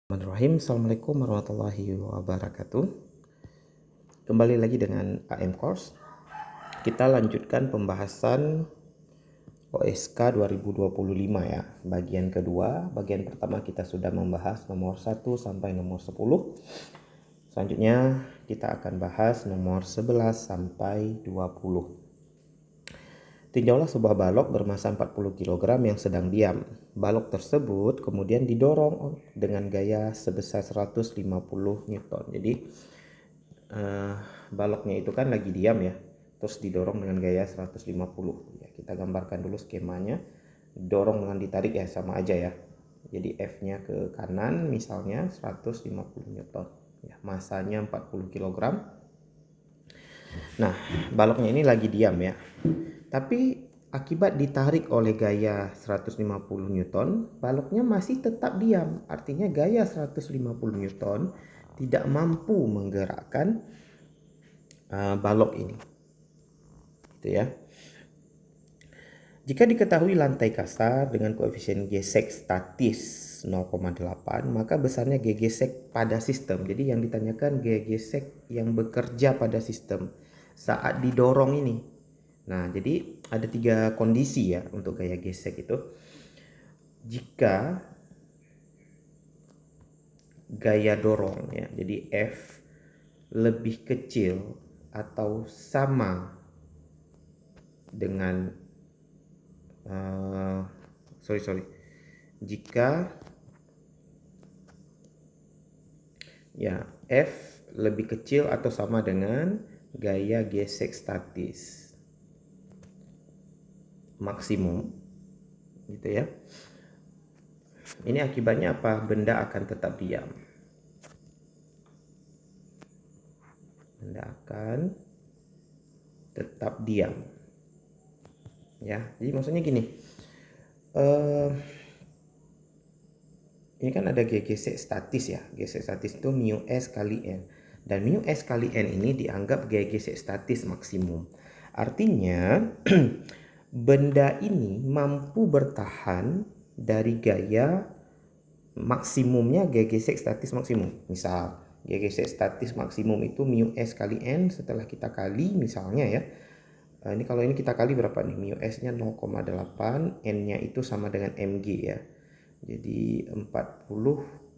Bismillahirrahmanirrahim. Assalamualaikum warahmatullahi wabarakatuh. Kembali lagi dengan AM Course. Kita lanjutkan pembahasan OSK 2025 ya. Bagian kedua. Bagian pertama kita sudah membahas nomor 1 sampai nomor 10. Selanjutnya kita akan bahas nomor 11 sampai 20. Tinjaulah sebuah balok bermassa 40 kg yang sedang diam. Balok tersebut kemudian didorong dengan gaya sebesar 150 Newton. Jadi baloknya itu kan lagi diam ya, terus didorong dengan gaya 150 ya. Kita gambarkan dulu skemanya. Dorong dengan ditarik ya sama aja ya. Jadi F nya ke kanan misalnya 150 Newton ya, massanya 40 kg. Nah, baloknya ini lagi diam ya. Tapi akibat ditarik oleh gaya 150 Newton, baloknya masih tetap diam. Artinya gaya 150 Newton tidak mampu menggerakkan balok ini. Gitu ya. Jika diketahui lantai kasar dengan koefisien gesek statis 0,8, maka besarnya G gesek pada sistem. Jadi yang ditanyakan G gesek yang bekerja pada sistem saat didorong ini. Nah, jadi ada 3 kondisi ya untuk gaya gesek itu. Jika gaya dorong ya, jadi F lebih kecil atau sama dengan jika ya F lebih kecil atau sama dengan gaya gesek statis maksimum gitu ya. Ini akibatnya apa? Benda akan tetap diam. Benda akan tetap diam. Ya, jadi maksudnya gini. Ini kan ada gesek statis ya. Gesek statis itu mu S kali N. Dan mu S kali N ini dianggap gaya gesek statis maksimum. Artinya benda ini mampu bertahan dari gaya maksimumnya gaya gesek statis maksimum. Misal gaya gesek statis maksimum itu mu S kali N, setelah kita kali misalnya ya. Ini kalau ini kita kali berapa nih? Mu S nya 0,8, N nya itu sama dengan mg ya. Jadi 40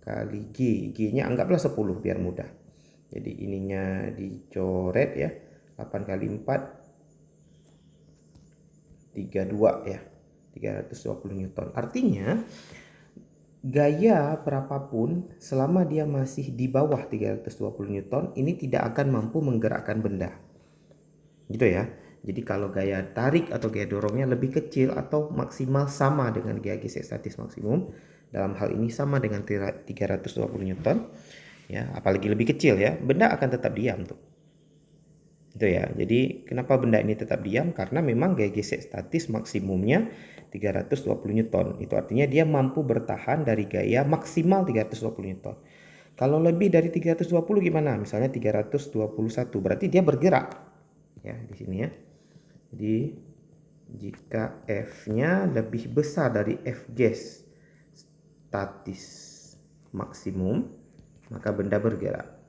kali G. G nya anggaplah 10 biar mudah. Jadi ininya dicoret ya. 8 kali 4 32 ya, 320 Newton. Artinya gaya berapapun selama dia masih di bawah 320 Newton ini tidak akan mampu menggerakkan benda. Gitu ya. Jadi kalau gaya tarik atau gaya dorongnya lebih kecil atau maksimal sama dengan gaya gesek statis maksimum, dalam hal ini sama dengan 320 Newton ya, apalagi lebih kecil ya, benda akan tetap diam tuh. Itu ya. Jadi kenapa benda ini tetap diam? Karena memang gaya gesek statis maksimumnya 320 Newton. Itu artinya dia mampu bertahan dari gaya maksimal 320 Newton. Kalau lebih dari 320 gimana? Misalnya 321, berarti dia bergerak. Ya, di sini ya. Jadi jika F-nya lebih besar dari F ges statis maksimum, maka benda bergerak.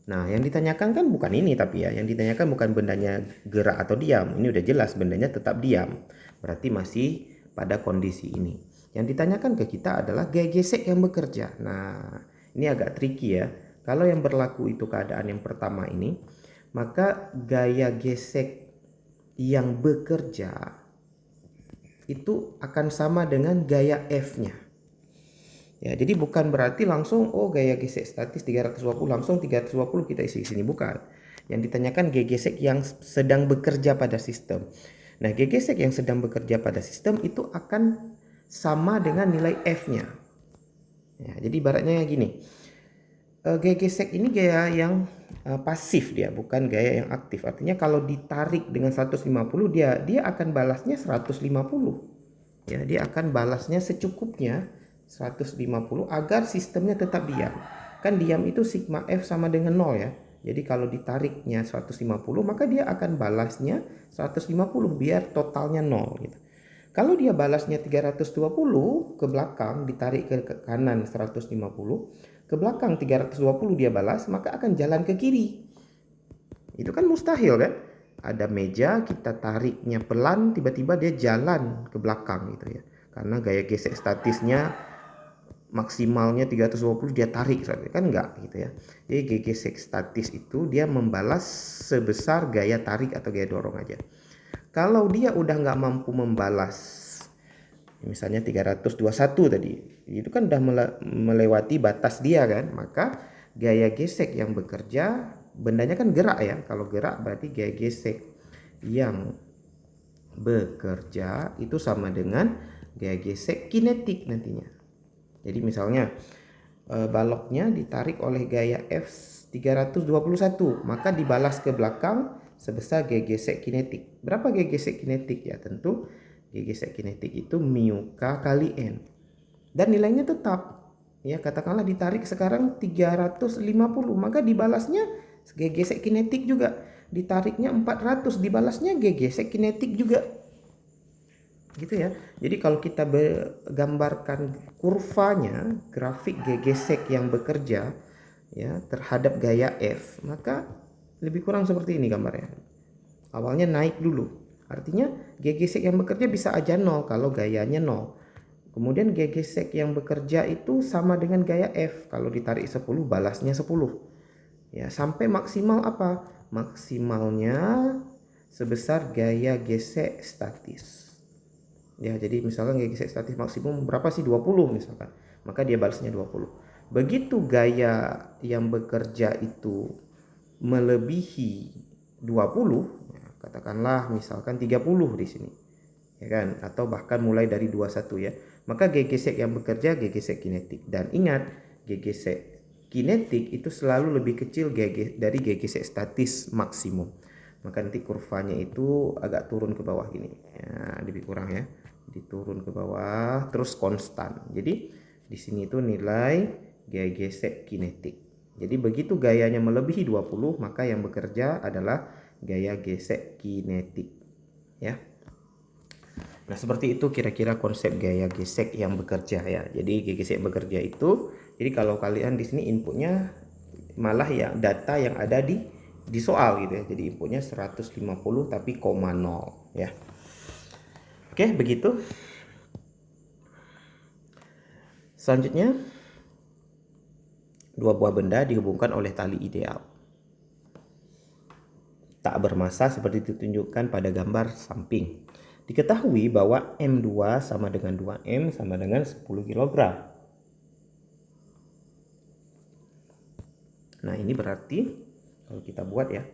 Nah, yang ditanyakan kan bukan ini tapi ya. Yang ditanyakan bukan bendanya gerak atau diam. Ini udah jelas bendanya tetap diam. Berarti masih pada kondisi ini. Yang ditanyakan ke kita adalah gaya gesek yang bekerja. Nah, ini agak tricky ya. Kalau yang berlaku itu keadaan yang pertama ini, maka gaya gesek yang bekerja itu akan sama dengan gaya F-nya. Ya, jadi bukan berarti langsung gaya gesek statis 320 langsung 320 kita isi sini, bukan. Yang ditanyakan gaya gesek yang sedang bekerja pada sistem. Nah, gaya gesek yang sedang bekerja pada sistem itu akan sama dengan nilai F-nya. Ya, jadi ibaratnya gini. Gaya gesek ini gaya yang pasif dia, bukan gaya yang aktif. Artinya kalau ditarik dengan 150 dia akan balasnya 150. Ya, dia akan balasnya secukupnya 150 agar sistemnya tetap diam. Kan diam itu sigma F sama dengan 0 ya. Jadi kalau ditariknya 150 maka dia akan balasnya 150 biar totalnya 0 gitu. Kalau dia balasnya 320 ke belakang, ditarik ke kanan 150, ke belakang 320 dia balas, maka akan jalan ke kiri. Itu kan mustahil kan? Ada meja, kita tariknya pelan, tiba-tiba dia jalan ke belakang gitu ya. Karena gaya gesek statisnya maksimalnya 320 dia tarik, kan enggak gitu ya. Jadi gaya gesek statis itu dia membalas sebesar gaya tarik atau gaya dorong aja. Kalau dia udah nggak mampu membalas, misalnya 321 tadi, itu kan udah melewati batas dia kan, maka gaya gesek yang bekerja, bendanya kan gerak ya, kalau gerak berarti gaya gesek yang bekerja itu sama dengan gaya gesek kinetik nantinya. Jadi misalnya baloknya ditarik oleh gaya F 321, maka dibalas ke belakang sebesar gaya gesek kinetik. Berapa gaya gesek kinetik? Ya tentu gaya gesek kinetik itu mu K kali N. Dan nilainya tetap. Ya katakanlah ditarik sekarang 350, maka dibalasnya gaya gesek kinetik juga. Ditariknya 400, dibalasnya gaya gesek kinetik juga. Gitu ya. Jadi kalau kita gambarkan kurvanya, grafik gaya gesek yang bekerja ya terhadap gaya F, maka lebih kurang seperti ini gambarnya. Awalnya naik dulu, artinya gaya gesek yang bekerja bisa aja 0 kalau gayanya 0. Kemudian gaya gesek yang bekerja itu sama dengan gaya F, kalau ditarik 10 balasnya 10 ya, sampai maksimal apa? Maksimalnya sebesar gaya gesek statis. Ya, jadi misalkan gaya gesek statis maksimum berapa sih? 20 misalkan. Maka dia balasnya 20. Begitu gaya yang bekerja itu melebihi 20, ya, katakanlah misalkan 30 di sini. Ya kan? Atau bahkan mulai dari 21 ya. Maka gaya gesek yang bekerja gaya gesek kinetik. Dan ingat, gaya gesek kinetik itu selalu lebih kecil dari gaya gesek statis maksimum. Maka nanti kurvanya itu agak turun ke bawah gini. Ya, lebih kurang ya. Diturun ke bawah terus konstan. Jadi di sini itu nilai gaya gesek kinetik. Jadi begitu gayanya melebihi 20, maka yang bekerja adalah gaya gesek kinetik. Ya. Nah, seperti itu kira-kira konsep gaya gesek yang bekerja ya. Jadi gaya gesek bekerja itu, jadi kalau kalian di sini inputnya malah ya data yang ada di soal gitu ya. Jadi inputnya 150 tapi koma 0 ya. Oke, begitu. Selanjutnya, dua buah benda dihubungkan oleh tali ideal. Tak bermassa seperti ditunjukkan pada gambar samping. Diketahui bahwa M2 sama dengan 2M sama dengan 10 kg. Nah, ini berarti kalau kita buat ya,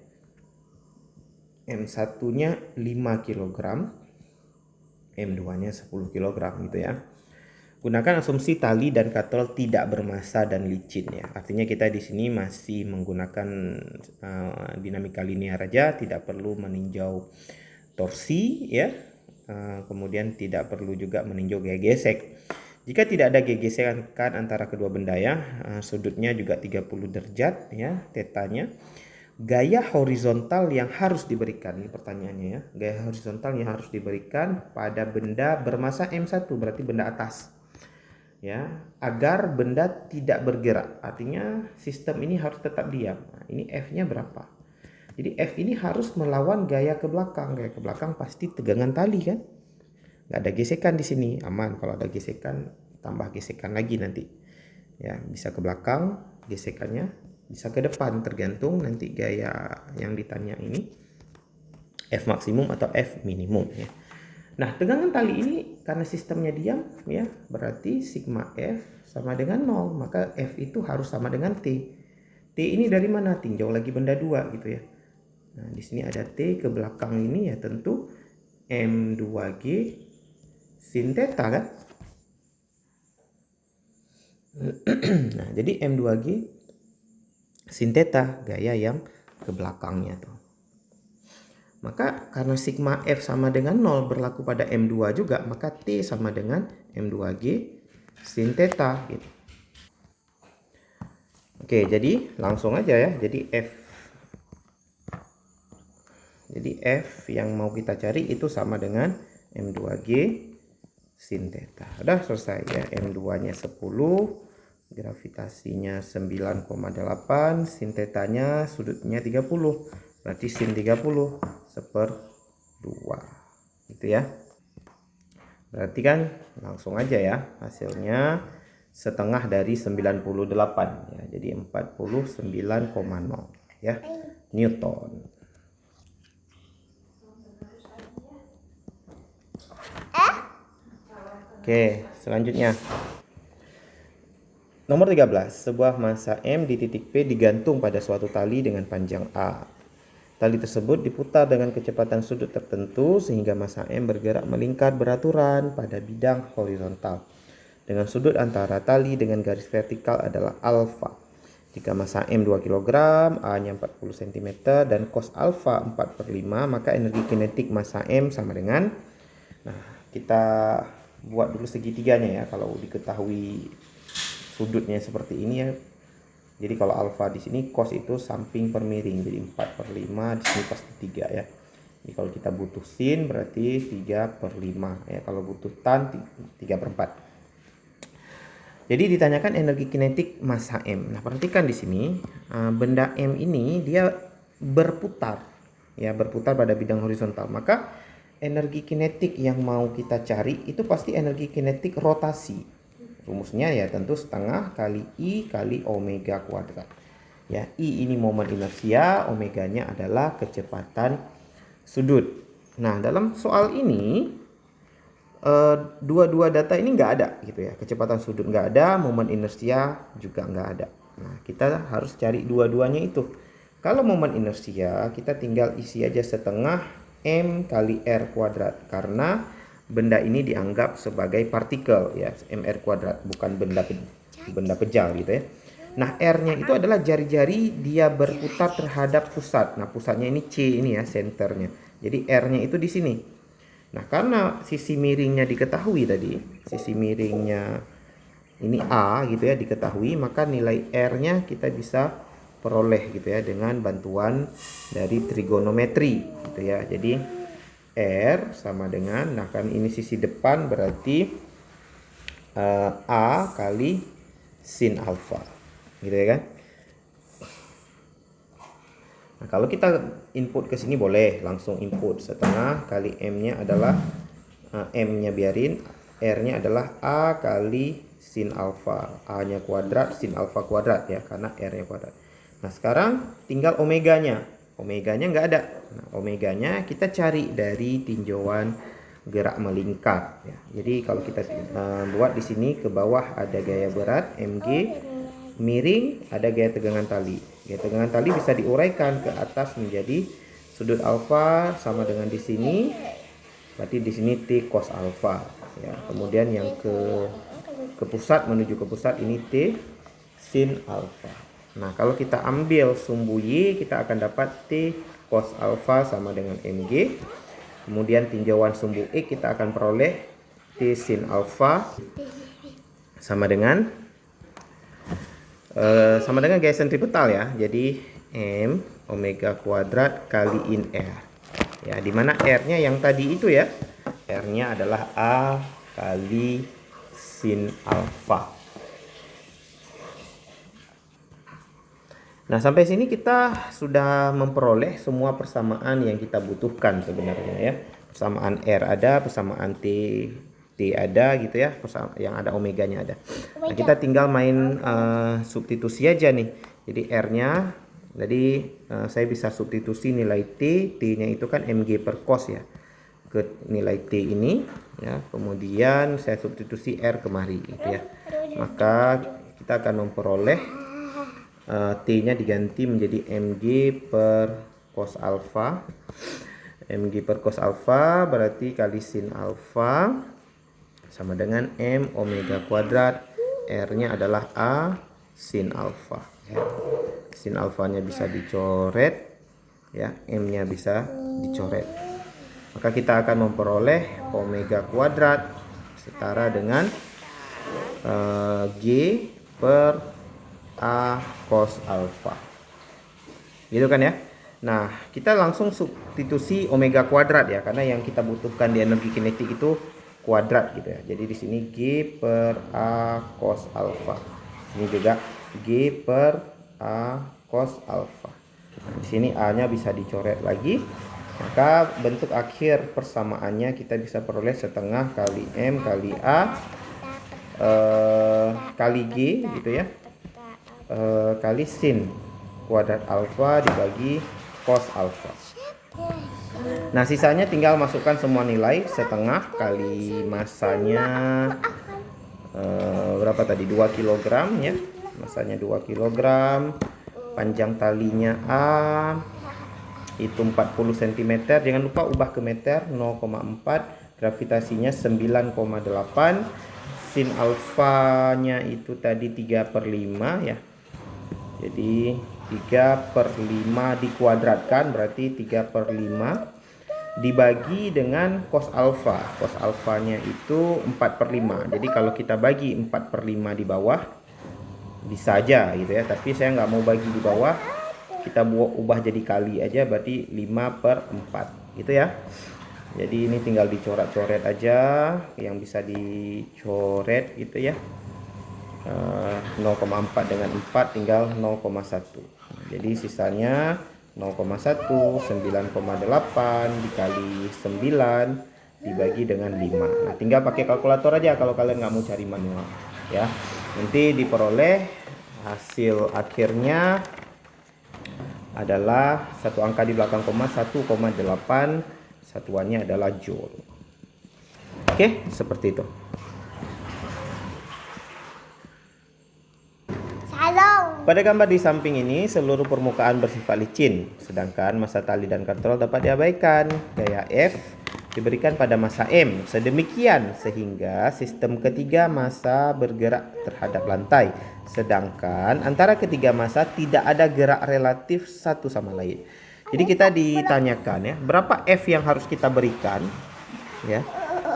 M1-nya 5 kg, M2-nya 10 kg gitu ya. Gunakan asumsi tali dan katrol tidak bermassa dan licin ya. Artinya kita di sini masih menggunakan dinamika linear aja, tidak perlu meninjau torsi ya. Kemudian tidak perlu juga meninjau gaya gesek. Jika tidak ada gaya gesekan antara kedua benda ya, sudutnya juga 30 derajat ya, tetanya. Gaya horizontal yang harus diberikan, ini pertanyaannya ya. Gaya horizontal yang harus diberikan pada benda bermassa M1, berarti benda atas. Ya, agar benda tidak bergerak. Artinya sistem ini harus tetap diam. Nah, ini F-nya berapa? Jadi F ini harus melawan gaya ke belakang. Gaya ke belakang pasti tegangan tali kan? Nggak ada gesekan di sini, aman. Kalau ada gesekan, tambah gesekan lagi nanti. Ya, bisa ke belakang gesekannya, bisa ke depan tergantung nanti gaya yang ditanya ini F maksimum atau F minimum ya. Nah, tegangan tali ini karena sistemnya diam ya, berarti sigma F sama dengan 0, maka F itu harus sama dengan T. T ini dari mana? Tinjau lagi benda 2 gitu ya. Nah, di sini ada T ke belakang ini ya tentu M2G sin theta kan? Nah, jadi M2G sin theta gaya yang ke belakangnya tuh. Maka karena sigma F sama dengan 0 berlaku pada M2 juga, maka T sama dengan M2G sin theta gitu. Oke, jadi langsung aja ya. Jadi F yang mau kita cari itu sama dengan M2G sin theta. Udah selesai ya. M2-nya 10, gravitasinya 9,8, sin tetanya sudutnya 30. Berarti sin 30 1/2. Gitu ya. Berarti kan langsung aja ya, hasilnya setengah dari 98 ya. Jadi 49,0 ya Newton. Oke, selanjutnya. Nomor 13, sebuah massa M di titik P digantung pada suatu tali dengan panjang A. Tali tersebut diputar dengan kecepatan sudut tertentu sehingga massa M bergerak melingkar beraturan pada bidang horizontal. Dengan sudut antara tali dengan garis vertikal adalah alfa. Jika massa M 2 kg, A-nya 40 cm dan cos alfa 4/5, maka energi kinetik massa M sama dengan, nah kita buat dulu segitiganya ya, kalau diketahui sudutnya seperti ini ya. Jadi kalau alfa di sini cos itu samping per miring, jadi 4/5, di sini pasti 3 ya. Jadi kalau kita butuh sin berarti 3/5 ya, kalau butuh tan 3/4. Jadi ditanyakan energi kinetik massa M. Nah, perhatikan di sini benda M ini dia berputar ya, berputar pada bidang horizontal. Maka energi kinetik yang mau kita cari itu pasti energi kinetik rotasi. Rumusnya ya tentu setengah kali I kali omega kuadrat. Ya, I ini momen inersia, omeganya adalah kecepatan sudut. Nah, dalam soal ini dua-dua data ini nggak ada gitu ya. Kecepatan sudut nggak ada, momen inersia juga nggak ada. Nah, kita harus cari dua-duanya itu. Kalau momen inersia, kita tinggal isi aja setengah M kali R kuadrat, karena benda ini dianggap sebagai partikel ya, mr kuadrat, bukan benda kejal gitu ya. Nah, R-nya itu adalah jari-jari dia berputar terhadap pusat. Nah, pusatnya ini C ini ya, senternya. Jadi R-nya itu di sini. Nah, karena sisi miringnya diketahui tadi, sisi miringnya ini A gitu ya diketahui, maka nilai R-nya kita bisa peroleh gitu ya dengan bantuan dari trigonometri gitu ya. Jadi R sama dengan, nah kan ini sisi depan berarti A kali sin alfa gitu ya kan. Nah, kalau kita input ke sini boleh langsung input setengah kali M-nya adalah M-nya biarin, R-nya adalah A kali sin alfa, A-nya kuadrat, sin alfa kuadrat ya, karena R-nya kuadrat. Nah, sekarang tinggal omeganya. Omeganya nggak ada. Nah, omeganya kita cari dari tinjauan gerak melingkar ya. Jadi kalau kita buat di sini ke bawah ada gaya berat mg, miring ada gaya tegangan tali. Gaya tegangan tali bisa diuraikan ke atas menjadi sudut alfa sama dengan di sini. Berarti di sini T cos alfa ya. Kemudian yang ke pusat, menuju ke pusat ini T sin alfa. Nah, kalau kita ambil sumbu Y, kita akan dapat T cos alfa sama dengan mg. Kemudian tinjauan sumbu X kita akan peroleh T sin alfa sama dengan gaya sentripetal ya. Jadi M omega kuadrat kali in R. Ya, dimana R-nya yang tadi itu ya. R-nya adalah A kali sin alfa. Nah, sampai sini kita sudah memperoleh semua persamaan yang kita butuhkan sebenarnya ya. Persamaan R ada, persamaan T ada gitu ya, yang ada omeganya ada. Nah, kita tinggal main substitusi aja nih. Jadi R-nya, jadi saya bisa substitusi nilai T-nya itu kan mg per cos ya, ke nilai T ini ya. Kemudian saya substitusi R kemari gitu ya. Maka kita akan memperoleh T-nya diganti menjadi mg per cos alfa. Mg per cos alfa berarti kali sin alfa sama dengan M omega kuadrat. R-nya adalah A sin alfa. Sin alfanya bisa dicoret ya, M-nya bisa dicoret. Maka kita akan memperoleh omega kuadrat setara dengan G per A cos alfa. Gitu kan ya. Nah, kita langsung substitusi omega kuadrat ya, karena yang kita butuhkan di energi kinetik itu kuadrat gitu ya. Jadi di sini G per A cos alfa. Ini juga G per A cos alfa. Nah, di sini A-nya bisa dicoret lagi. Maka bentuk akhir persamaannya kita bisa peroleh setengah kali M kali A kali G gitu ya, kali sin kuadrat alfa dibagi cos alfa. Nah, sisanya tinggal masukkan semua nilai. Setengah kali masanya berapa tadi, 2 kg ya, masanya 2 kg, panjang talinya A itu 40 cm, jangan lupa ubah ke meter, 0,4, gravitasinya 9,8, sin alfanya itu tadi 3/5 ya, jadi 3/5 dikuadratkan berarti 3/5 dibagi dengan cos alfa. Cos alfanya itu 4/5. Jadi kalau kita bagi 4/5 di bawah bisa aja gitu ya, tapi saya nggak mau bagi di bawah, kita ubah jadi kali aja, berarti 5/4 gitu ya. Jadi ini tinggal dicoret-coret aja yang bisa dicoret gitu ya. 0,4 dengan 4 tinggal 0,1. Jadi sisanya 0,1, 9,8 dikali 9 dibagi dengan 5. Nah, tinggal pakai kalkulator aja kalau kalian nggak mau cari manual ya. Nanti diperoleh hasil akhirnya adalah satu angka di belakang koma 1,8, satuannya adalah joule. Oke, seperti itu. Pada gambar di samping ini, seluruh permukaan bersifat licin, sedangkan massa tali dan katrol dapat diabaikan. Gaya F diberikan pada massa M, sedemikian sehingga sistem ketiga massa bergerak terhadap lantai, sedangkan antara ketiga massa tidak ada gerak relatif satu sama lain. Jadi kita ditanyakan ya, berapa F yang harus kita berikan ya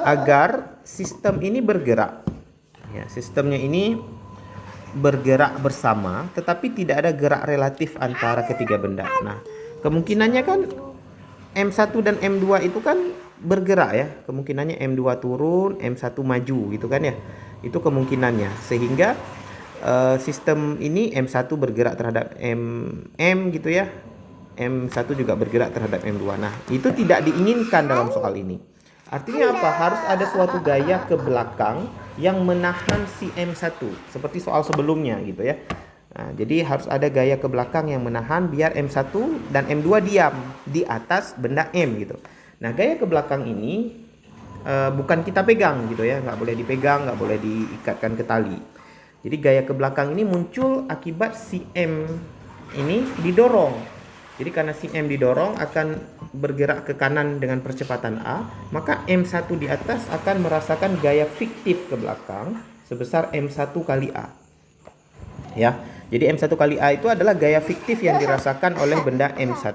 agar sistem ini bergerak. Ya, sistemnya ini bergerak bersama tetapi tidak ada gerak relatif antara ketiga benda. Nah, kemungkinannya kan M1 dan M2 itu kan bergerak ya. Kemungkinannya M2 turun, M1 maju gitu kan ya. Itu kemungkinannya. Sehingga sistem ini M1 bergerak terhadap M gitu ya. M1 juga bergerak terhadap M2. Nah, itu tidak diinginkan dalam soal ini. Artinya apa? Harus ada suatu gaya ke belakang yang menahan si M1 seperti soal sebelumnya gitu ya. Nah, jadi harus ada gaya ke belakang yang menahan biar M1 dan M2 diam di atas benda M gitu. Nah, gaya ke belakang ini bukan kita pegang gitu ya, nggak boleh dipegang, nggak boleh diikatkan ke tali. Jadi gaya ke belakang ini muncul akibat si M ini didorong. Jadi karena si M didorong akan bergerak ke kanan dengan percepatan A, maka M1 di atas akan merasakan gaya fiktif ke belakang sebesar M1 kali A. Ya, jadi M1 kali A itu adalah gaya fiktif yang dirasakan oleh benda M1.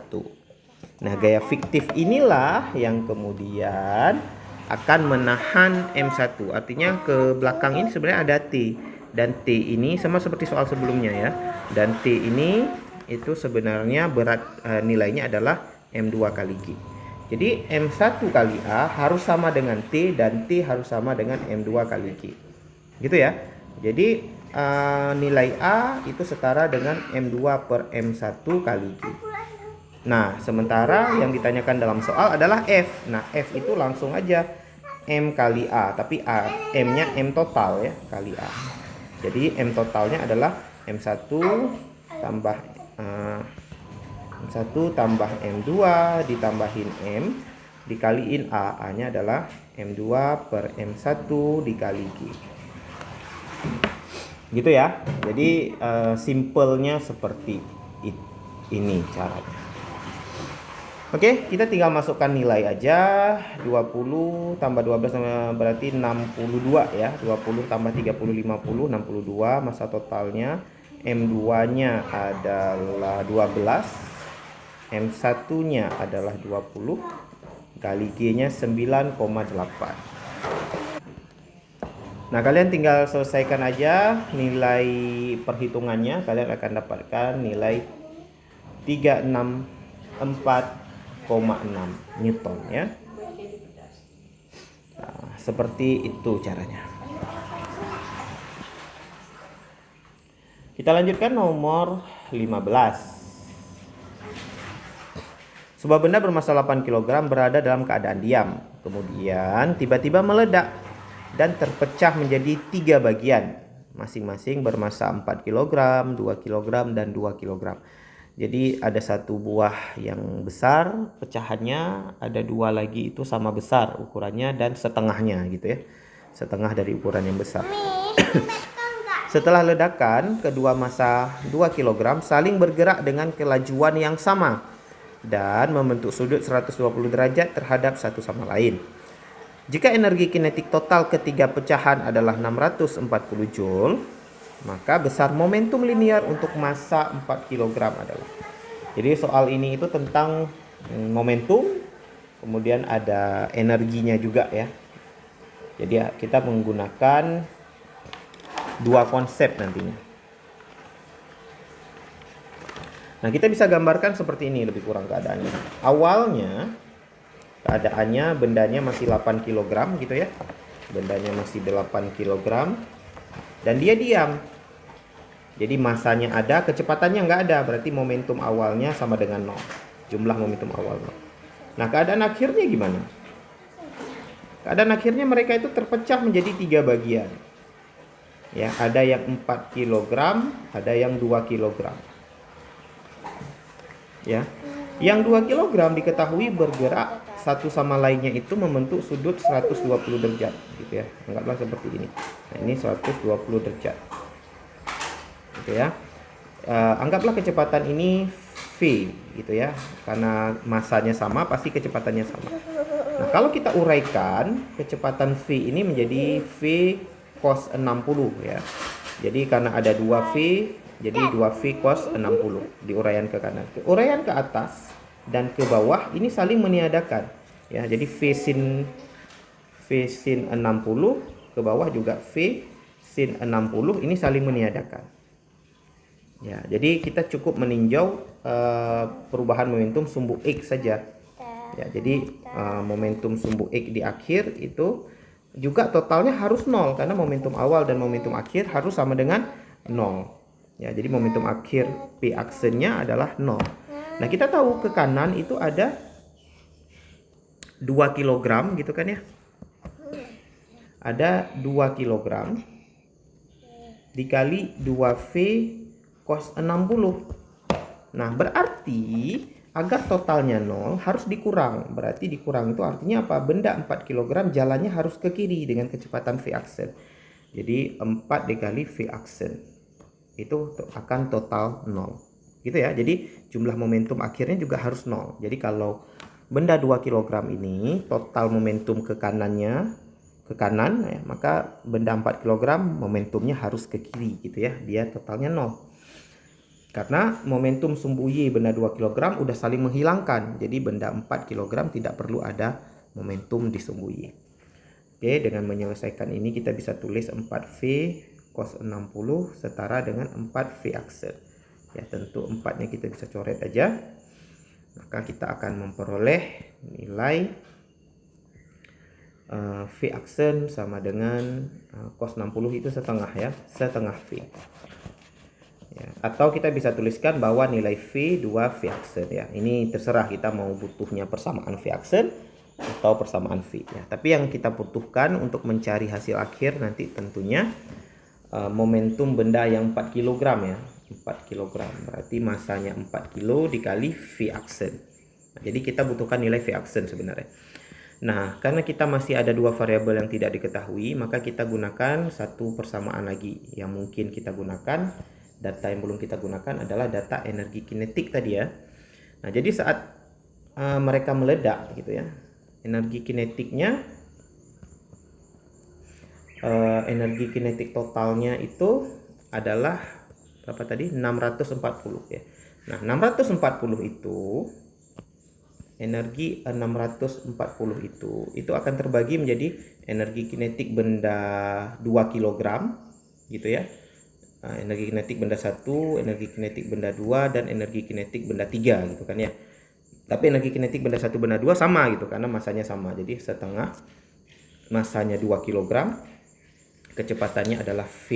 Nah, gaya fiktif inilah yang kemudian akan menahan M1. Artinya ke belakang ini sebenarnya ada T, dan T ini sama seperti soal sebelumnya ya. Dan T ini itu sebenarnya berat nilainya adalah M2 kali G. Jadi M1 kali A harus sama dengan T dan T harus sama dengan M2 kali G. Gitu ya. Jadi nilai A itu setara dengan M2 per M1 kali G. Nah, sementara yang ditanyakan dalam soal adalah F. Nah, F itu langsung aja M kali A, tapi M-nya M total ya, kali A. Jadi M totalnya adalah M1 tambah M1 tambah M2 ditambahin M dikaliin A. A-nya adalah M2 per M1 dikali G. Gitu ya. Jadi simpelnya seperti ini caranya. Oke, kita tinggal masukkan nilai aja. 20 tambah 12 berarti 62 ya. 20 tambah 30 50 62. Massa totalnya M2-nya adalah 12, M1-nya adalah 20, kali G-nya 9,8. Nah, kalian tinggal selesaikan aja nilai perhitungannya. Kalian akan dapatkan nilai 364,6 Newton ya. Nah, seperti itu caranya. Kita lanjutkan nomor 15. Sebuah benda bermassa 8 kg berada dalam keadaan diam. Kemudian tiba-tiba meledak dan terpecah menjadi 3 bagian. Masing-masing bermassa 4 kg, 2 kg, dan 2 kg. Jadi ada satu buah yang besar, pecahannya ada 2 lagi itu sama besar ukurannya dan setengahnya gitu ya. Setengah dari ukuran yang besar. Setelah ledakan, kedua massa 2 kg saling bergerak dengan kelajuan yang sama dan membentuk sudut 120 derajat terhadap satu sama lain. Jika energi kinetik total ketiga pecahan adalah 640 Joule, maka besar momentum linear untuk massa 4 kg adalah. Jadi soal ini itu tentang momentum, kemudian ada energinya juga ya. Jadi kita menggunakan dua konsep nantinya. Nah, kita bisa gambarkan seperti ini lebih kurang keadaannya. Awalnya keadaannya bendanya masih 8 kg gitu ya. Bendanya masih 8 kg dan dia diam. Jadi massanya ada, kecepatannya nggak ada. Berarti momentum awalnya sama dengan 0. Jumlah momentum awal 0. Nah, keadaan akhirnya gimana? Keadaan akhirnya mereka itu terpecah menjadi 3 bagian. Ya, ada yang 4 kg, ada yang 2 kg. Ya, yang 2 kg diketahui bergerak satu sama lainnya itu membentuk sudut 120 derajat gitu ya. Anggaplah seperti ini. Nah, ini 120 derajat. Gitu ya. Anggaplah kecepatan ini V gitu ya. Karena masanya sama pasti kecepatannya sama. Nah, kalau kita uraikan kecepatan V ini menjadi V cos 60 ya. Jadi karena ada 2V, jadi 2V cos 60 di uraian ke kanan. Uraian ke atas dan ke bawah ini saling meniadakan. Ya, jadi V sin 60 ke bawah juga V sin 60 ini saling meniadakan. Ya, jadi kita cukup meninjau perubahan momentum sumbu X saja. Ya, jadi momentum sumbu X di akhir itu juga totalnya harus 0 karena momentum awal dan momentum akhir harus sama dengan 0. Ya, jadi momentum akhir P aksennya adalah 0. Nah, kita tahu ke kanan itu ada 2 kg gitu kan ya. Ada 2 kg dikali 2V cos 60. Nah, berarti agar totalnya 0 harus dikurang. Berarti dikurang itu artinya apa? Benda 4 kg jalannya harus ke kiri dengan kecepatan V aksen. Jadi 4 dikali V aksen itu akan total 0 gitu ya. Jadi jumlah momentum akhirnya juga harus 0. Jadi kalau benda 2 kg ini total momentum ke kanannya ke kanan ya, maka benda 4 kg momentumnya harus ke kiri gitu ya. Dia totalnya 0. Karena momentum sumbu Y benda 2 kg udah saling menghilangkan. Jadi benda 4 kg tidak perlu ada momentum di sumbu Y. Oke, dengan menyelesaikan ini kita bisa tulis 4V cos 60 setara dengan 4V aksen. Ya, tentu 4-nya kita bisa coret aja. Maka kita akan memperoleh nilai V aksen sama dengan cos 60 itu setengah ya, setengah V. Ya, atau kita bisa tuliskan bahwa nilai V 2V aksen ya. Ini terserah kita mau butuhnya persamaan V aksen atau persamaan V ya. Tapi yang kita butuhkan untuk mencari hasil akhir nanti tentunya momentum benda yang 4 kg ya. 4 kg berarti masanya 4 kg dikali V aksen. Nah, jadi kita butuhkan nilai V aksen sebenarnya. Nah, karena kita masih ada dua variabel yang tidak diketahui, maka kita gunakan satu persamaan lagi. Yang mungkin kita gunakan, data yang belum kita gunakan adalah data energi kinetik tadi ya. Nah, jadi saat mereka meledak gitu ya, energi kinetiknya energi kinetik totalnya itu adalah berapa tadi? 640 ya. Nah, 640 itu energi 640 itu akan terbagi menjadi energi kinetik benda 2 kg gitu ya. Energi kinetik benda 1, energi kinetik benda 2 dan energi kinetik benda 3 gitu kan ya. Tapi energi kinetik benda 1 benda 2 sama gitu karena masanya sama. Jadi setengah masanya 2 kg, kecepatannya adalah V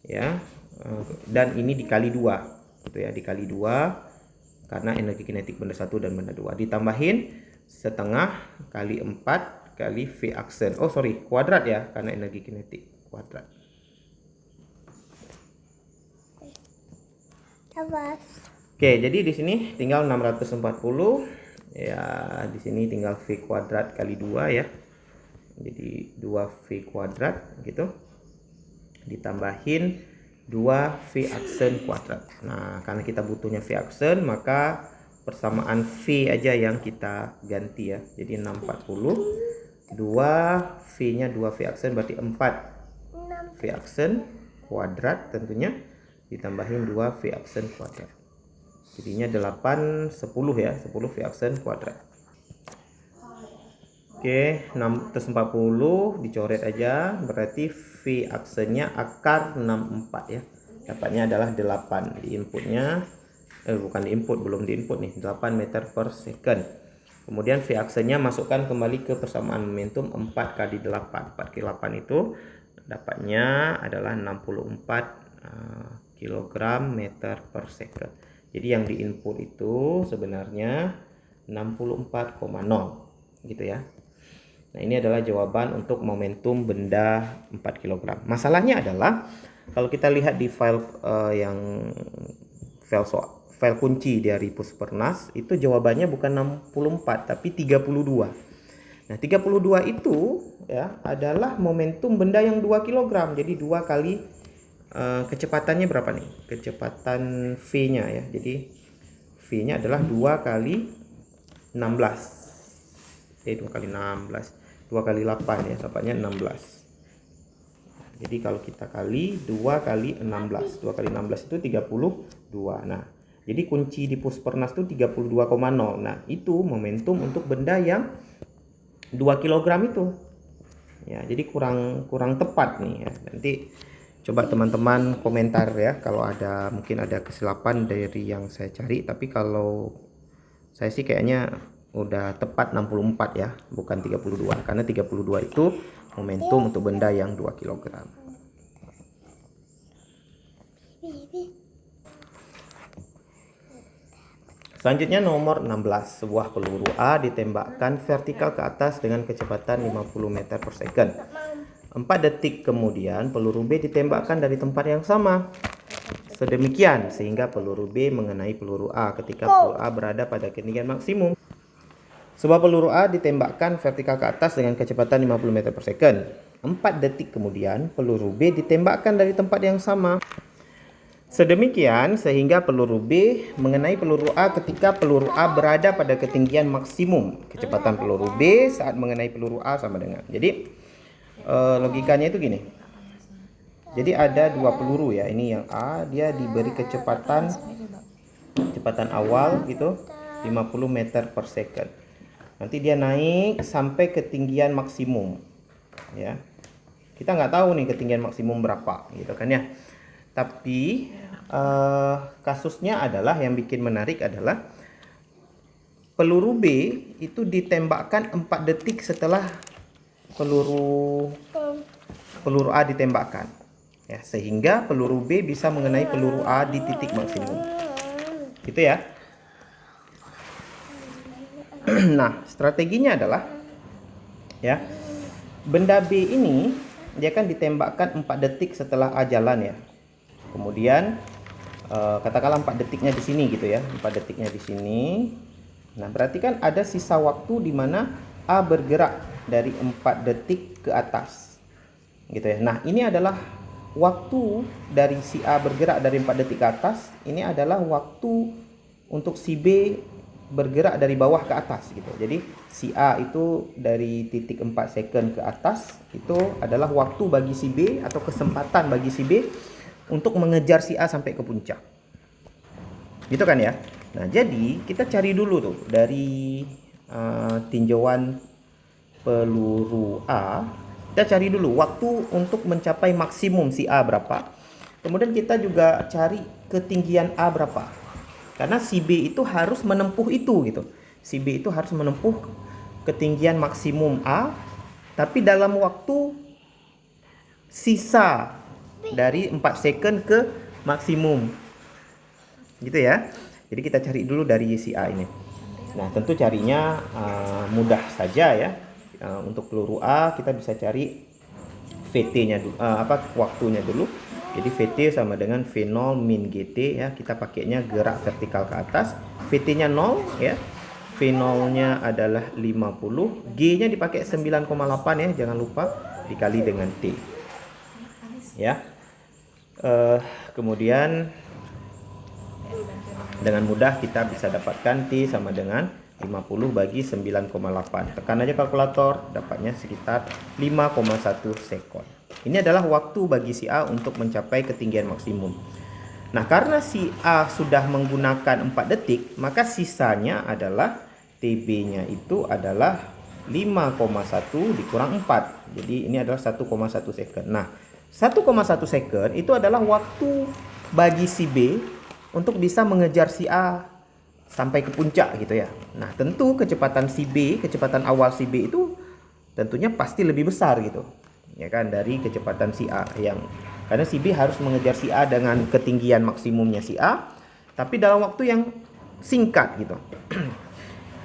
ya, dan ini dikali 2 gitu ya, dikali 2 karena energi kinetik benda 1 dan benda 2, ditambahin setengah kali 4 kali V aksen, kuadrat ya, karena energi kinetik kuadrat. Oke, jadi di sini tinggal 640 ya, di sini tinggal V kuadrat kali 2 ya. Jadi 2V kuadrat gitu. Ditambahin 2V aksen kuadrat. Nah, karena kita butuhnya V aksen, maka persamaan V aja yang kita ganti ya. Jadi 640 2V-nya 2V aksen berarti 4V aksen kuadrat tentunya, ditambahin 2V aksen kuadrat. Jadinya 8 10 ya, 10 V aksen kuadrat. Oke, 640 dicoret aja, berarti V aksennya akar 64 ya. Dapatnya adalah 8. Di inputnya bukan di input, belum di input nih, 8 meter per second. Kemudian V aksennya masukkan kembali ke persamaan momentum 4 kali 8. 4 kali 8 itu dapatnya adalah 64 kilogram meter per second. Jadi yang di input itu sebenarnya 64,0 gitu ya. Nah, ini adalah jawaban untuk momentum benda 4 kg. Masalahnya adalah kalau kita lihat di file yang file kunci dari Puspernas, itu jawabannya bukan 64 tapi 32. Nah, 32 itu ya adalah momentum benda yang 2 kg. Jadi 2 kali kecepatannya berapa nih? Kecepatan V-nya ya. Jadi V-nya adalah 2 kali 16. 2 kali 16. 2 kali 8 ya, dapatnya 16. Jadi kalau kita kali 2 kali 16. 2 kali 16 itu 32. Nah, jadi kunci di Puspernas itu 32,0. Nah, itu momentum untuk benda yang 2 kg itu. Ya, jadi kurang tepat nih ya. Nanti coba teman-teman komentar ya kalau ada mungkin ada kesilapan dari yang saya cari, tapi kalau saya sih kayaknya udah tepat 64 ya, bukan 32, karena 32 itu momentum untuk benda yang 2 kg. Selanjutnya nomor 16, sebuah peluru A ditembakkan vertikal ke atas dengan kecepatan 50 meter per second. 4 detik kemudian peluru B ditembakkan dari tempat yang sama. Sedemikian sehingga peluru B mengenai peluru A ketika peluru A berada pada ketinggian maksimum. Sebuah peluru A ditembakkan vertikal ke atas dengan kecepatan 50 meter per second. 4 detik kemudian peluru B ditembakkan dari tempat yang sama. Sedemikian sehingga peluru B mengenai peluru A ketika peluru A berada pada ketinggian maksimum. Kecepatan peluru B saat mengenai peluru A sama dengan. Jadi logikanya itu gini. Jadi ada 2 peluru ya. Ini yang A, dia diberi kecepatan awal gitu 50 meter per second. Nanti dia naik sampai ketinggian maksimum ya. Kita nggak tahu nih ketinggian maksimum berapa gitu kan ya. Tapi kasusnya adalah yang bikin menarik adalah peluru B itu ditembakkan 4 detik setelah peluru A ditembakkan ya, sehingga peluru B bisa mengenai peluru A di titik maksimum gitu ya. Nah, strateginya adalah ya, benda B ini dia kan ditembakkan 4 detik setelah A jalan ya. Kemudian katakanlah 4 detiknya di sini gitu ya, 4 detiknya di sini. Nah, berarti kan ada sisa waktu di mana A bergerak dari 4 detik ke atas gitu ya. Nah, ini adalah waktu dari si A bergerak dari 4 detik ke atas. Ini adalah waktu untuk si B bergerak dari bawah ke atas gitu. Jadi si A itu dari titik 4 second ke atas itu adalah waktu bagi si B atau kesempatan bagi si B untuk mengejar si A sampai ke puncak. Gitu kan ya. Nah, jadi kita cari dulu tuh dari tinjauan peluru A, kita cari dulu waktu untuk mencapai maksimum si A berapa. Kemudian kita juga cari ketinggian A berapa. Karena si B itu harus menempuh itu gitu. Si B itu harus menempuh ketinggian maksimum A tapi dalam waktu sisa dari 4 second ke maksimum. Gitu ya. Jadi kita cari dulu dari si A ini. Nah, tentu carinya mudah saja ya. Untuk peluru A kita bisa cari VT-nya dulu, waktunya dulu. Jadi VT sama dengan V0 min GT ya. Kita pakainya gerak vertikal ke atas. VT-nya 0 ya. V0-nya adalah 50. G-nya dipakai 9,8 ya, jangan lupa dikali dengan T. Ya. Kemudian dengan mudah kita bisa dapatkan T sama dengan 50 bagi 9,8. Tekan aja kalkulator, dapatnya sekitar 5,1 sekon. Ini adalah waktu bagi si A untuk mencapai ketinggian maksimum. Nah, karena si A sudah menggunakan 4 detik, maka sisanya adalah TB-nya itu adalah 5,1 dikurang 4. Jadi ini adalah 1,1 second. Nah, 1,1 second itu adalah waktu bagi si B untuk bisa mengejar si A sampai ke puncak gitu ya. Nah, tentu kecepatan si B, kecepatan awal si B itu tentunya pasti lebih besar gitu. Ya kan, dari kecepatan si A karena si B harus mengejar si A dengan ketinggian maksimumnya si A, tapi dalam waktu yang singkat gitu.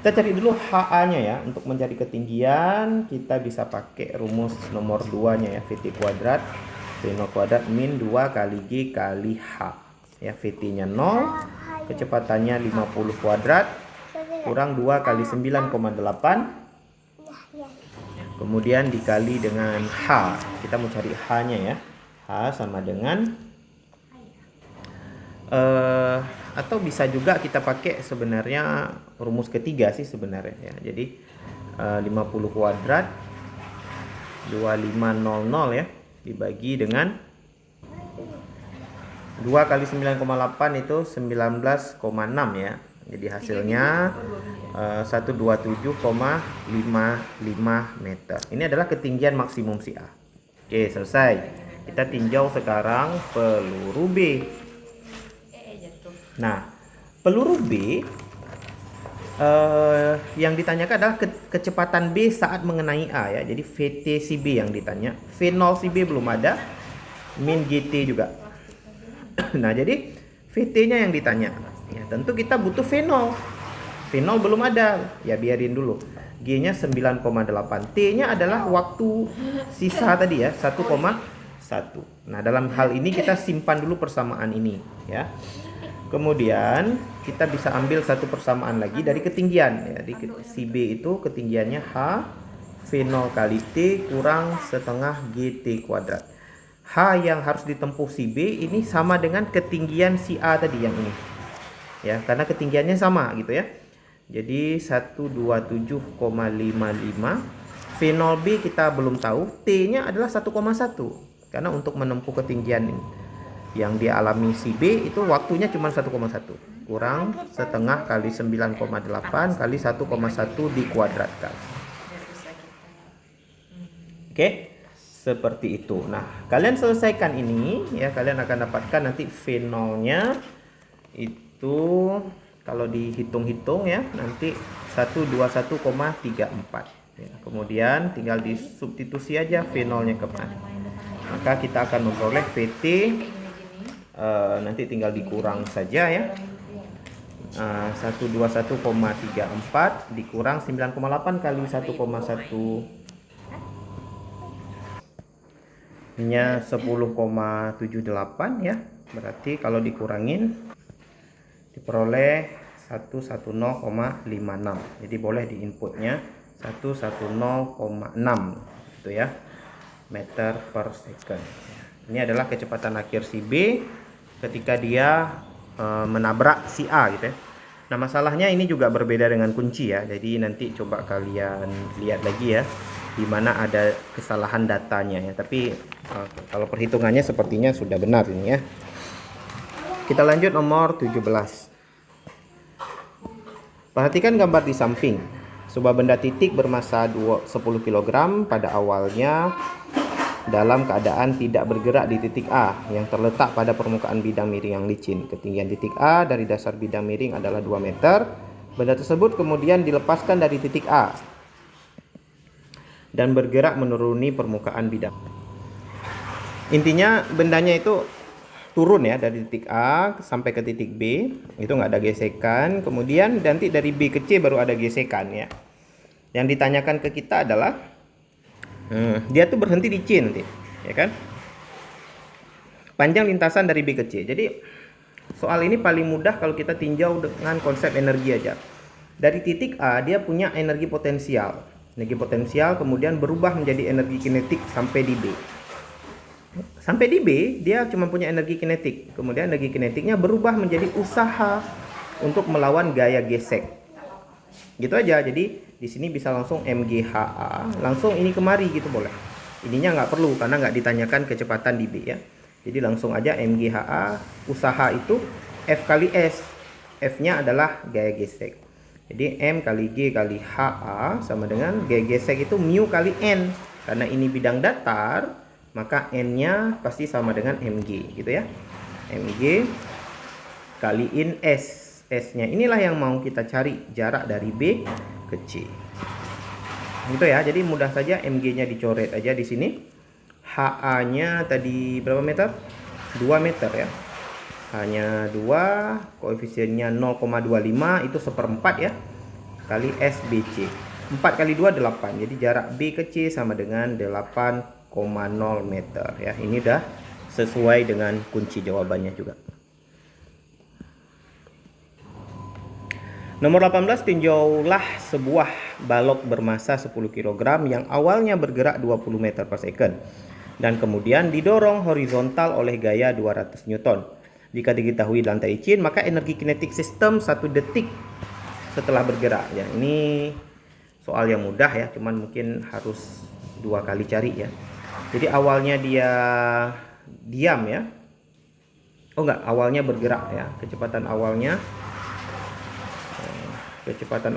Kita cari dulu HA-nya ya. Untuk mencari ketinggian kita bisa pakai rumus nomor 2-nya ya, VT kuadrat V0 kuadrat min 2 kali G kali H. Ya, VT-nya 0, kecepatannya 50 kuadrat kurang 2 kali 9,8. Kemudian dikali dengan H. Kita mau cari H-nya ya. H sama dengan atau bisa juga kita pakai sebenarnya rumus ketiga sih sebenarnya ya. Jadi 50 kuadrat 2500 ya dibagi dengan 2 kali 9,8 itu 19,6 ya. Jadi hasilnya 127,55 meter. Ini adalah ketinggian maksimum si A. Oke, selesai. Kita tinjau sekarang peluru B. Nah, peluru B yang ditanyakan adalah kecepatan B saat mengenai A ya. Jadi VT si B yang ditanya. V0 si B belum ada. Min GT juga. Nah, jadi VT-nya yang ditanya. Ya, tentu kita butuh V0. V0 belum ada. Ya, biarin dulu. G-nya 9,8. T-nya adalah waktu sisa tadi ya, 1,1. Nah, dalam hal ini kita simpan dulu persamaan ini ya. Kemudian kita bisa ambil satu persamaan lagi dari ketinggian ya. Di si B itu ketinggiannya H V0 kali T kurang setengah GT kuadrat. H yang harus ditempuh si B ini sama dengan ketinggian si A tadi yang ini. Ya, karena ketinggiannya sama gitu ya. Jadi 127,55. V0 B kita belum tahu, T-nya adalah 1,1. Karena untuk menempuh ketinggian yang dialami si B itu waktunya cuma 1,1. Kurang setengah kali 9,8 kali 1,1 dikuadratkan. Oke, seperti itu. Nah, kalian selesaikan ini ya, kalian akan dapatkan nanti V0-nya itu kalau dihitung-hitung ya, nanti 121,34 ya. Kemudian tinggal disubstitusi aja V0-nya kemana. Maka kita akan memperoleh VT nanti tinggal dikurang saja ya. 121,34 dikurang 9,8 kali 1,1 nya 10,78 ya. Berarti kalau dikurangin diperoleh 110,56. Jadi boleh di inputnya 110,6 gitu ya, meter per second. Ini adalah kecepatan akhir si B ketika dia menabrak si A gitu ya. Nah, masalahnya ini juga berbeda dengan kunci ya. Jadi nanti coba kalian lihat lagi ya, di mana ada kesalahan datanya ya. Tapi kalau perhitungannya sepertinya sudah benar ini ya. Kita lanjut nomor 17. Perhatikan gambar di samping. Sebuah benda titik bermassa 10 kg pada awalnya dalam keadaan tidak bergerak di titik A yang terletak pada permukaan bidang miring yang licin. Ketinggian titik A dari dasar bidang miring adalah 2 meter. Benda tersebut kemudian dilepaskan dari titik A. dan bergerak menuruni permukaan bidang. Intinya bendanya itu turun ya dari titik A sampai ke titik B, itu nggak ada gesekan. Kemudian nanti dari B ke C baru ada gesekan ya. Yang ditanyakan ke kita adalah dia tuh berhenti di C nanti, ya kan? Panjang lintasan dari B ke C. Jadi soal ini paling mudah kalau kita tinjau dengan konsep energi aja. Dari titik A dia punya energi potensial. Energi potensial kemudian berubah menjadi energi kinetik sampai di B. Sampai di B dia cuma punya energi kinetik. Kemudian energi kinetiknya berubah menjadi usaha untuk melawan gaya gesek. Gitu aja. Jadi di sini bisa langsung MGHA, langsung ini kemari gitu boleh. Ininya nggak perlu karena nggak ditanyakan kecepatan di B ya. Jadi langsung aja MGHA, usaha itu F kali S. F-nya adalah gaya gesek. Jadi M kali G kali HA sama dengan gaya gesek itu mu kali N. Karena ini bidang datar, maka N-nya pasti sama dengan mg gitu ya. Mg kaliin S. S-nya inilah yang mau kita cari jarak dari B ke C. Gitu ya. Jadi mudah saja mg-nya dicoret aja di sini. HA-nya tadi berapa meter? 2 meter ya. Hanya 2, koefisiennya 0,25 itu 1/4 ya. Kali SBC. 4 kali 2 8. Jadi jarak B ke C sama dengan 8,0 meter ya. Ini udah sesuai dengan kunci jawabannya juga. Nomor 18, tinjaulah sebuah balok bermasa 10 kg yang awalnya bergerak 20 meter per second dan kemudian didorong horizontal oleh gaya 200 Newton. Jika diketahui lantai licin, maka energi kinetik sistem 1 detik setelah bergerak ya. Ini soal yang mudah ya, cuman mungkin harus 2 kali cari ya. Jadi awalnya dia diam ya. Oh enggak, awalnya bergerak ya. Kecepatan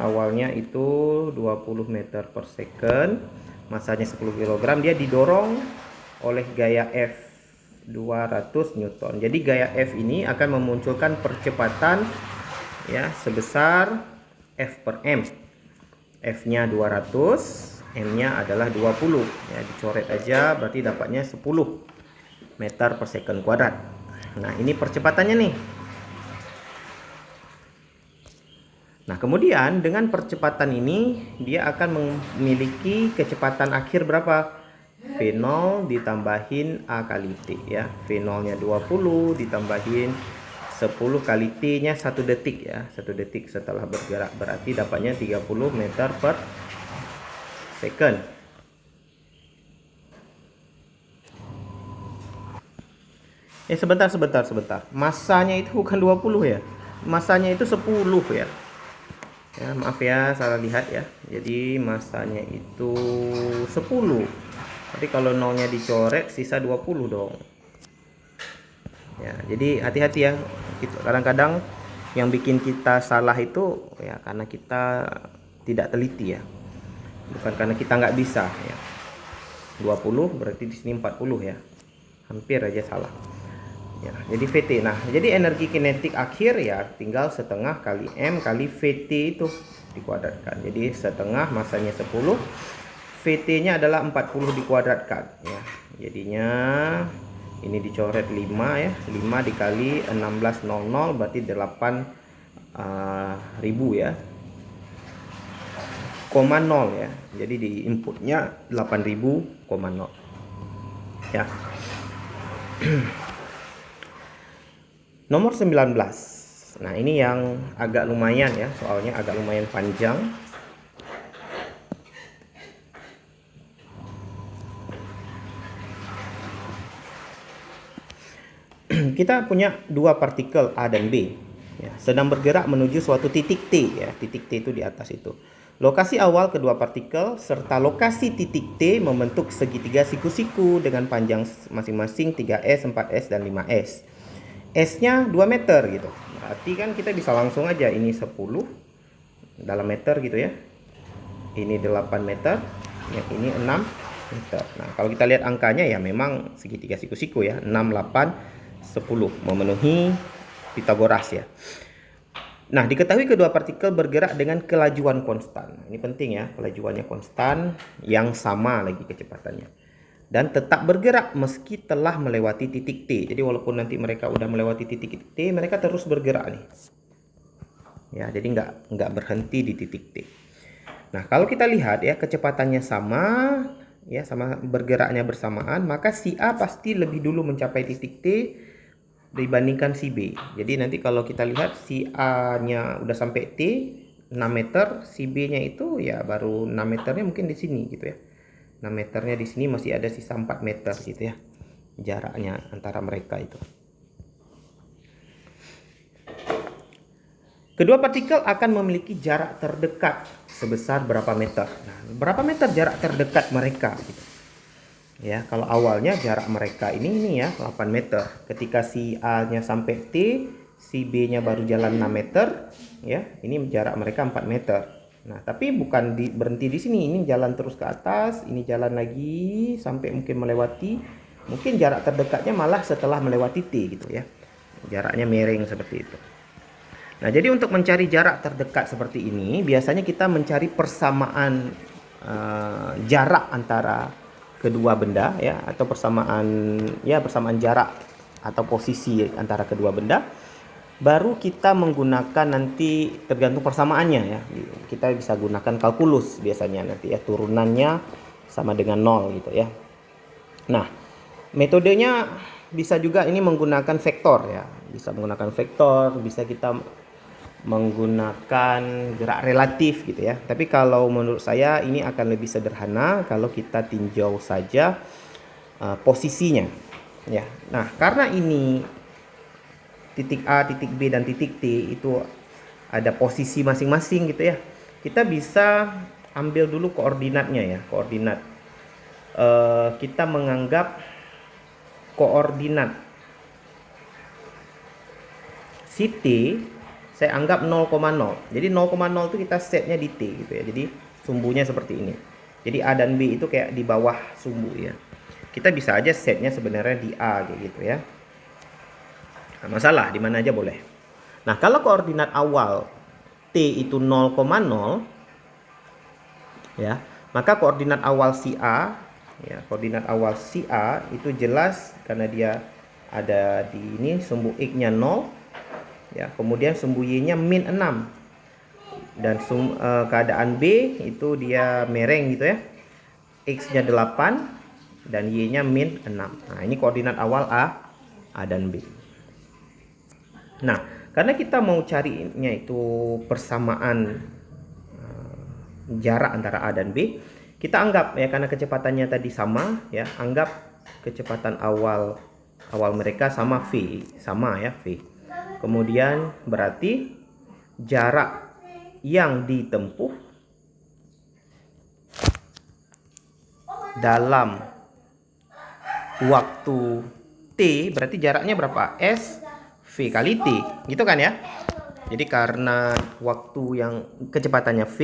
awalnya itu 20 meter per second, masanya 10 kg, dia didorong oleh gaya F 200 Newton. Jadi gaya F ini akan memunculkan percepatan ya sebesar F per M. F-nya 200, M-nya adalah 20 ya, dicoret aja berarti dapatnya 10 meter per second kuadrat. Nah, ini percepatannya nih. Nah, kemudian dengan percepatan ini dia akan memiliki kecepatan akhir berapa? V0 ditambahin A kali T ya. V0-nya 20 ditambahin 10 kali T-nya 1 detik ya. 1 detik setelah bergerak berarti dapatnya 30 meter per second. Sebentar. Masanya itu bukan 20 ya. Masanya itu 10 ya. Ya, maaf ya, salah lihat ya. Jadi masanya itu 10. Tapi kalau nolnya dicoret sisa 20 dong. Ya, jadi hati-hati ya. Kadang-kadang yang bikin kita salah itu ya karena kita tidak teliti ya. Bukan karena kita nggak bisa ya. 20 berarti di sini 40 ya. Hampir aja salah. Ya, jadi VT. Nah, jadi energi kinetik akhir ya tinggal setengah kali M kali VT itu dikuadratkan. Jadi setengah masanya 10, VT-nya adalah 40 dikuadratkan ya. Jadinya ini dicoret 5 ya. 5 dikali 1600 berarti 8.000 ya. 0,0 ya. Jadi di inputnya 8.000,0 ya. Nomor 19. Nah, ini yang agak lumayan ya, soalnya agak lumayan panjang. Kita punya 2 partikel A dan B ya, sedang bergerak menuju suatu titik T ya. Titik T itu di atas itu. Lokasi awal kedua partikel serta lokasi titik T membentuk segitiga siku-siku dengan panjang masing-masing 3S, 4S, dan 5S. S-nya 2 meter gitu. Berarti kan kita bisa langsung aja ini 10 dalam meter gitu ya. Ini 8 meter, yang ini 6 meter. Nah, kalau kita lihat angkanya ya memang segitiga siku-siku ya. 6, 8, 10 memenuhi Pitagoras ya. Nah, diketahui kedua partikel bergerak dengan kelajuan konstan. Ini penting ya, kelajuannya konstan yang sama lagi kecepatannya. Dan tetap bergerak meski telah melewati titik T. Jadi walaupun nanti mereka udah melewati titik T, mereka terus bergerak nih. Ya, jadi nggak berhenti di titik T. Nah, kalau kita lihat ya kecepatannya sama, ya sama bergeraknya bersamaan, maka si A pasti lebih dulu mencapai titik T dibandingkan si B. Jadi nanti kalau kita lihat si A-nya udah sampai T 6 meter, si B-nya itu ya baru 6 meternya mungkin di sini gitu ya. 6 meternya di sini masih ada sisa 4 meter gitu ya. Jaraknya antara mereka itu. Kedua partikel akan memiliki jarak terdekat sebesar berapa meter. Nah, berapa meter jarak terdekat mereka gitu. Ya, kalau awalnya jarak mereka ini ya 8 meter. Ketika si A-nya sampai T, si B-nya baru jalan 6 meter, ya. Ini jarak mereka 4 meter. Nah, tapi bukan berhenti di sini. Ini jalan terus ke atas, ini jalan lagi sampai mungkin melewati, mungkin jarak terdekatnya malah setelah melewati T gitu ya. Jaraknya miring seperti itu. Nah, jadi untuk mencari jarak terdekat seperti ini, biasanya kita mencari persamaan jarak antara kedua benda ya, atau persamaan jarak atau posisi antara kedua benda. Baru kita menggunakan nanti tergantung persamaannya ya. Kita bisa gunakan kalkulus biasanya nanti ya, turunannya sama dengan 0 gitu ya. Nah, metodenya bisa juga ini menggunakan vektor ya. Bisa menggunakan vektor, bisa kita menggunakan gerak relatif gitu ya. Tapi kalau menurut saya ini akan lebih sederhana kalau kita tinjau saja posisinya ya. Nah, karena ini titik A, titik B dan titik T itu ada posisi masing-masing gitu ya. Kita bisa ambil dulu koordinatnya ya, koordinat. Kita menganggap koordinat si T saya anggap 0,0. Jadi 0,0 itu kita setnya di T gitu ya. Jadi sumbunya seperti ini. Jadi A dan B itu kayak di bawah sumbu ya. Kita bisa aja setnya sebenarnya di A kayak gitu ya. Nah, masalah di mana aja boleh. Nah, kalau koordinat awal T itu 0,0 ya, maka koordinat awal si A ya, koordinat awal si A itu jelas karena dia ada di ini sumbu X-nya 0 ya, kemudian sumbu Y-nya min 6 dan keadaan B itu dia mereng gitu ya, X-nya 8 dan Y-nya min 6. Nah, ini koordinat awal A dan B. Nah, karena kita mau carinya itu persamaan jarak antara A dan B, kita anggap ya karena kecepatannya tadi sama ya, anggap kecepatan awal mereka sama V, sama ya V. Kemudian berarti jarak yang ditempuh dalam waktu T berarti jaraknya berapa? S V kali T, gitu kan ya. Jadi karena waktu yang kecepatannya V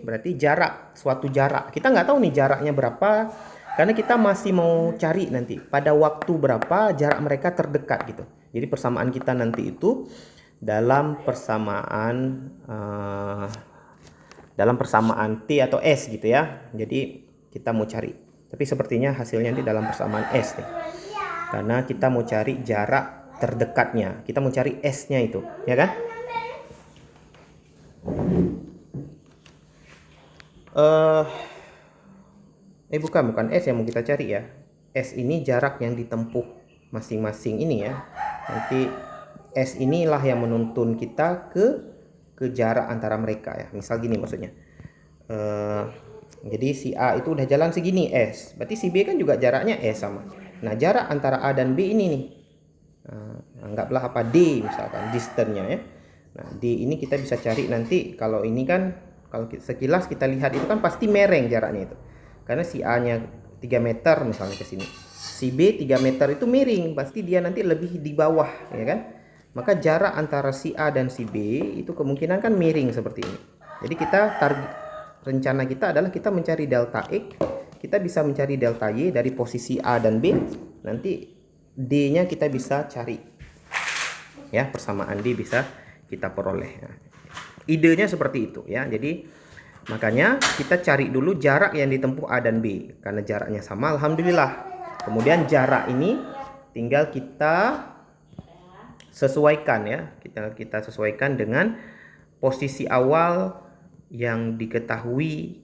berarti jarak, suatu jarak. Kita nggak tahu nih jaraknya berapa karena kita masih mau cari nanti pada waktu berapa jarak mereka terdekat gitu. Jadi persamaan kita nanti itu dalam persamaan T atau S gitu ya. Jadi kita mau cari. Tapi sepertinya hasilnya nanti dalam persamaan S nih. Karena kita mau cari jarak terdekatnya. Kita mau cari S-nya itu, ya kan? Bukan S yang mau kita cari ya. S ini jarak yang ditempuh masing-masing ini ya. Nanti S inilah yang menuntun kita ke jarak antara mereka ya. Misal gini maksudnya. Jadi si A itu udah jalan segini S. Berarti si B kan juga jaraknya S sama. Nah, jarak antara A dan B ini nih. Anggaplah apa D misalkan distance-nya ya. Nah, D ini kita bisa cari nanti kalau ini kan kalau sekilas kita lihat itu kan pasti mereng jaraknya itu. Karena si A-nya 3 meter misalnya ke sini. Si B 3 meter itu miring, pasti dia nanti lebih di bawah ya kan. Maka jarak antara si A dan si B itu kemungkinan kan miring seperti ini. Jadi kita rencana kita adalah kita mencari delta X. Kita bisa mencari delta Y dari posisi A dan B. Nanti D-nya kita bisa cari. Ya, persamaan D bisa kita peroleh. Idenya seperti itu ya. Jadi makanya kita cari dulu jarak yang ditempuh A dan B. Karena jaraknya sama, alhamdulillah. Kemudian jarak ini tinggal kita sesuaikan ya. Kita sesuaikan dengan posisi awal yang diketahui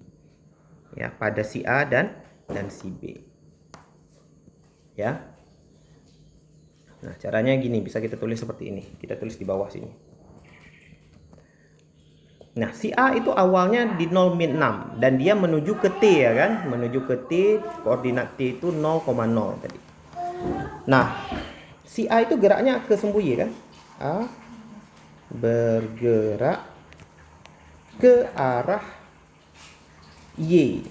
ya pada si A dan si B. Ya. Nah, caranya gini, bisa kita tulis seperti ini. Kita tulis di bawah sini. Nah, si A itu awalnya di 0 min 6 dan dia menuju ke T ya kan? Menuju ke T, koordinat T itu 0,0 tadi. Nah, si A itu geraknya ke sumbu Y kan? A bergerak ke arah Y.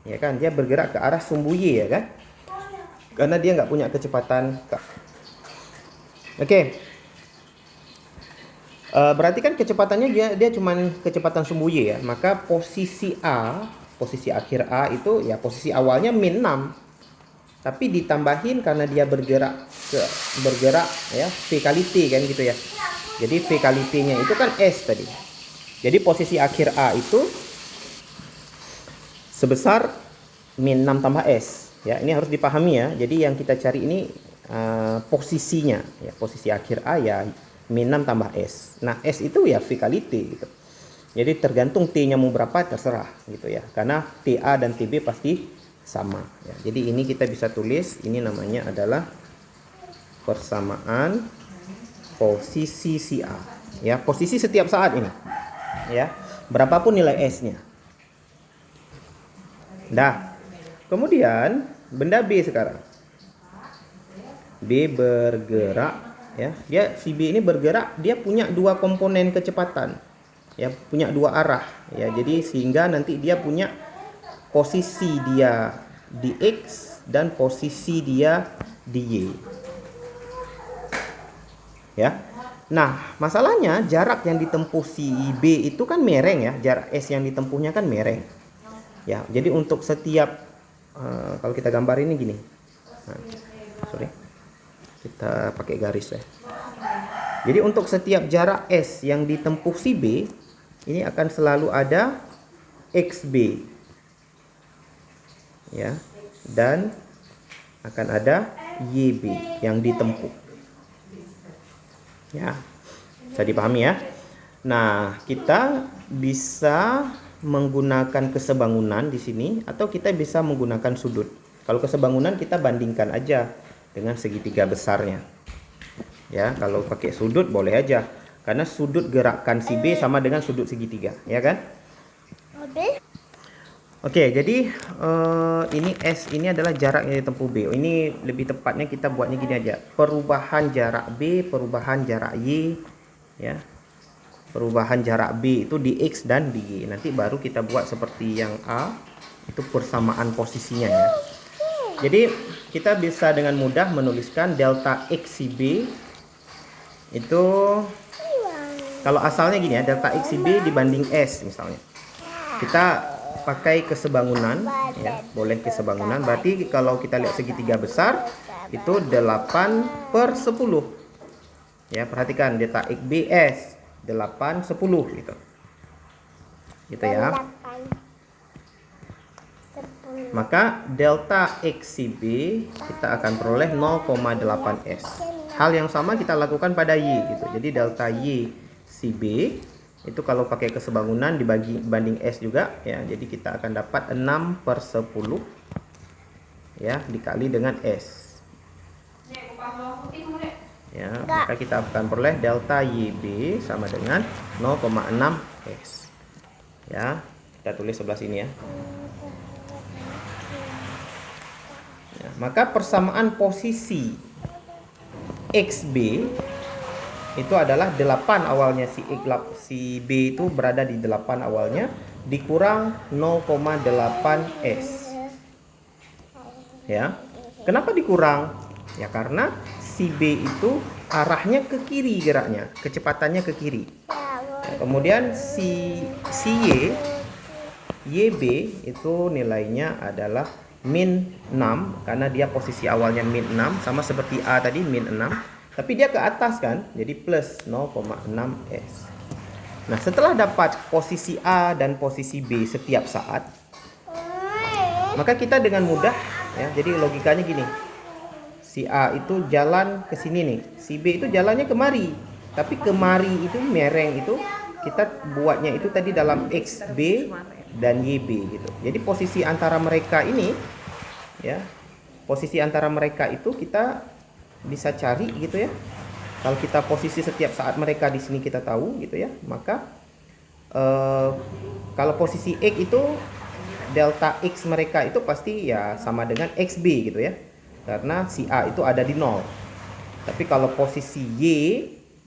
Ya kan? Dia bergerak ke arah sumbu Y ya kan? Karena dia nggak punya kecepatan K. Oke. Berarti kan kecepatannya dia cuman kecepatan sumbu Y ya. Maka posisi A, posisi akhir A itu ya posisi awalnya min 6. Tapi ditambahin karena dia bergerak ya V kali T kan gitu ya. Jadi V kali T-nya itu kan S tadi. Jadi posisi akhir A itu sebesar min 6 tambah S. Ya, ini harus dipahami ya. Jadi yang kita cari ini posisinya ya, posisi akhir A ya min 6 tambah S. Nah, S itu ya V kali T gitu. Jadi tergantung T-nya mau berapa terserah gitu ya. Karena TA dan TB pasti sama ya. Jadi ini kita bisa tulis, ini namanya adalah persamaan posisi si A. Ya, posisi setiap saat ini. Ya. Berapapun nilai S-nya. Dah. Kemudian benda B sekarang. B bergerak ya, si B ini bergerak, dia punya dua komponen kecepatan ya, punya dua arah ya. Jadi sehingga nanti dia punya posisi dia di X dan posisi dia di Y ya. Nah, masalahnya jarak yang ditempuh si B itu kan mereng ya, jarak S yang ditempuhnya kan mereng ya. Jadi untuk setiap kalau kita gambar ini gini, nah, sorry, kita pakai garis ya. Jadi untuk setiap jarak S yang ditempuh si B, ini akan selalu ada XB ya, dan akan ada YB yang ditempuh ya. Bisa dipahami ya. Nah, kita bisa menggunakan kesebangunan di sini atau kita bisa menggunakan sudut. Kalau kesebangunan kita bandingkan aja dengan segitiga besarnya. Ya, kalau pakai sudut boleh aja. Karena sudut gerakan si B sama dengan sudut segitiga, ya kan? Oke, jadi ini S ini adalah jarak yang ditempuh B. Ini lebih tepatnya kita buatnya gini aja. Perubahan jarak B, perubahan jarak Y, ya. Perubahan jarak B itu di X dan di Y. Nanti baru kita buat seperti yang A, itu persamaan posisinya ya. Jadi kita bisa dengan mudah menuliskan delta X si B itu kalau asalnya gini ya, delta X si B dibanding S misalnya. Kita pakai kesebangunan ya, boleh kesebangunan. Berarti kalau kita lihat segitiga besar itu 8/10. Ya, perhatikan delta XBS 8/10 gitu. Gitu ya. Maka delta XCB kita akan peroleh 0,8S. Hal yang sama kita lakukan pada Y gitu. Jadi delta Y CB itu kalau pakai kesebangunan dibagi banding S juga ya. Jadi kita akan dapat 6/10 ya dikali dengan S. Ya, maka kita akan peroleh delta YB sama dengan 0,6S. Ya, kita tulis sebelah sini ya. Ya, maka persamaan posisi XB itu adalah 8 awalnya, si B itu berada di 8 awalnya dikurang 0,8S. Ya. Kenapa dikurang? Ya karena si B itu arahnya ke kiri geraknya, kecepatannya ke kiri. Ya, kemudian si YB itu nilainya adalah min 6 karena dia posisi awalnya min 6 sama seperti A tadi min 6. Tapi dia ke atas kan, jadi plus 0,6S. Nah, setelah dapat posisi A dan posisi B setiap saat, maka kita dengan mudah ya, jadi logikanya gini. Si A itu jalan ke sini nih, si B itu jalannya kemari. Tapi kemari itu mereng itu kita buatnya itu tadi dalam XB dan YB gitu. Jadi posisi antara mereka ini ya, posisi antara mereka itu kita bisa cari gitu ya. Kalau kita posisi setiap saat mereka di sini kita tahu gitu ya, maka kalau posisi X itu delta X mereka itu pasti ya sama dengan XB gitu ya, karena si A itu ada di 0. Tapi kalau posisi Y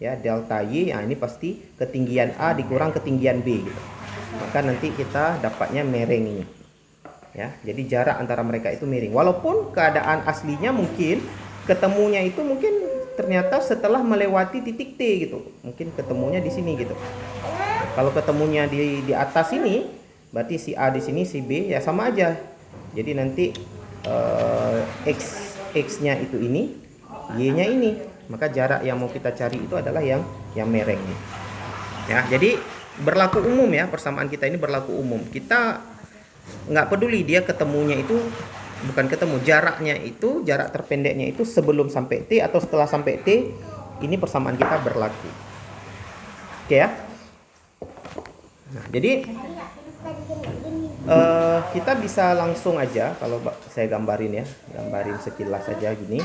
ya, delta Y, nah ini pasti ketinggian A dikurang ketinggian B gitu. Maka nanti kita dapatnya mereng ini ya, jadi jarak antara mereka itu miring. Walaupun keadaan aslinya mungkin ketemunya itu mungkin ternyata setelah melewati titik T gitu, mungkin ketemunya di sini gitu. Kalau ketemunya di atas ini, berarti si A di sini, si B ya sama aja. Jadi nanti X-nya itu ini, Y-nya ini. Maka jarak yang mau kita cari itu adalah yang mereng nih. Ya, jadi berlaku umum ya, persamaan kita ini berlaku umum. Kita nggak peduli dia ketemunya itu, bukan ketemu, jaraknya itu, jarak terpendeknya itu sebelum sampai T atau setelah sampai T, ini persamaan kita berlaku. Oke ya. Nah, jadi kita bisa langsung aja, kalau saya gambarin ya, gambarin sekilas saja gini.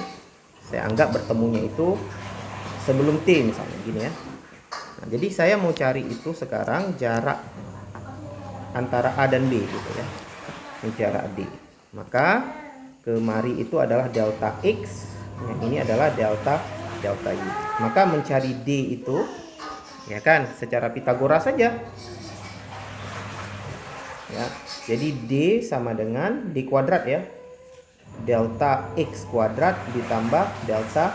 Saya anggap bertemunya itu sebelum T misalnya gini ya. Nah, jadi saya mau cari itu sekarang jarak antara A dan B gitu ya. Ini jarak D. Maka kemari itu adalah delta X, yang ini adalah delta Y. Maka mencari D itu ya kan secara Pitagoras saja. Ya, jadi D sama dengan D kuadrat ya. Delta X kuadrat ditambah delta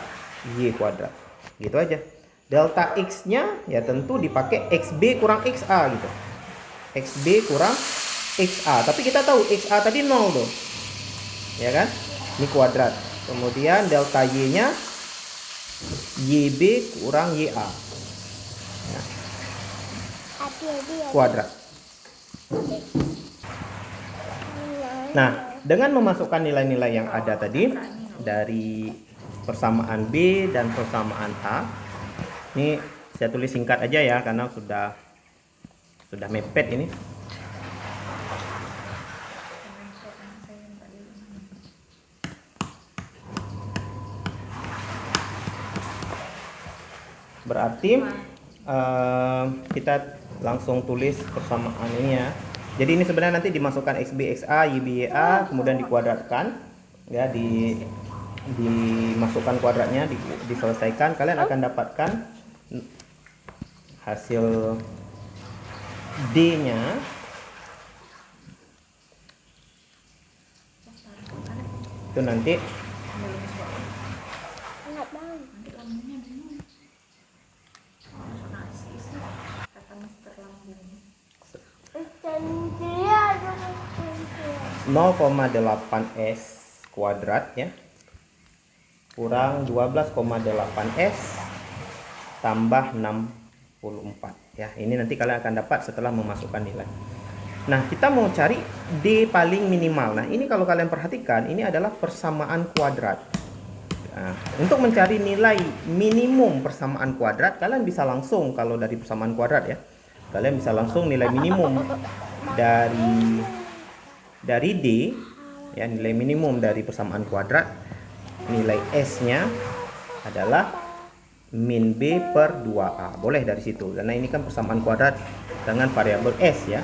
Y kuadrat. Gitu aja. Delta X-nya ya tentu dipakai XB kurang XA gitu. XB kurang XA. Tapi kita tahu XA tadi 0 tuh. Ya kan? Ini kuadrat. Kemudian delta Y-nya YB kurang YA. Nah, kuadrat. Nah, dengan memasukkan nilai-nilai yang ada tadi dari persamaan B dan persamaan A, ini saya tulis singkat aja ya karena sudah mepet ini. Berarti kita langsung tulis persamaan ini ya. Jadi ini sebenarnya nanti dimasukkan XB, XA, YB, YA, kemudian dikuadratkan ya, dimasukkan kuadratnya, diselesaikan, kalian akan dapatkan hasil D-nya itu nanti (0,8S kuadrat ya kurang 12,8S tambah 64 ya. Ini nanti kalian akan dapat setelah memasukkan nilai. Nah, kita mau cari D paling minimal. Nah, ini kalau kalian perhatikan, ini adalah persamaan kuadrat. Nah, untuk mencari nilai minimum persamaan kuadrat, kalian bisa langsung, kalau dari persamaan kuadrat ya, kalian bisa langsung nilai minimum dari D ya, nilai minimum dari persamaan kuadrat, nilai S-nya adalah min B per 2A. Boleh dari situ, karena ini kan persamaan kuadrat dengan variabel S ya.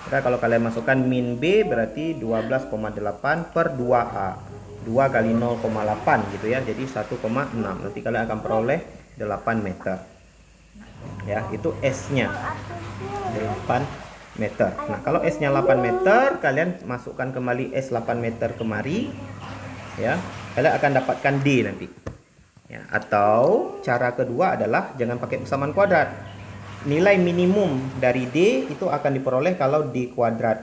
Maka kalau kalian masukkan min B berarti 12,8 per 2A. 2 kali 0,8 gitu ya, jadi 1,6. Nanti kalian akan peroleh 8 meter. Ya, itu S-nya 8 meter. Nah, kalau S-nya 8 meter, kalian masukkan kembali S 8 meter kemari ya. Kalian akan dapatkan D nanti. Ya, atau cara kedua adalah jangan pakai persamaan kuadrat. Nilai minimum dari D itu akan diperoleh kalau D kuadrat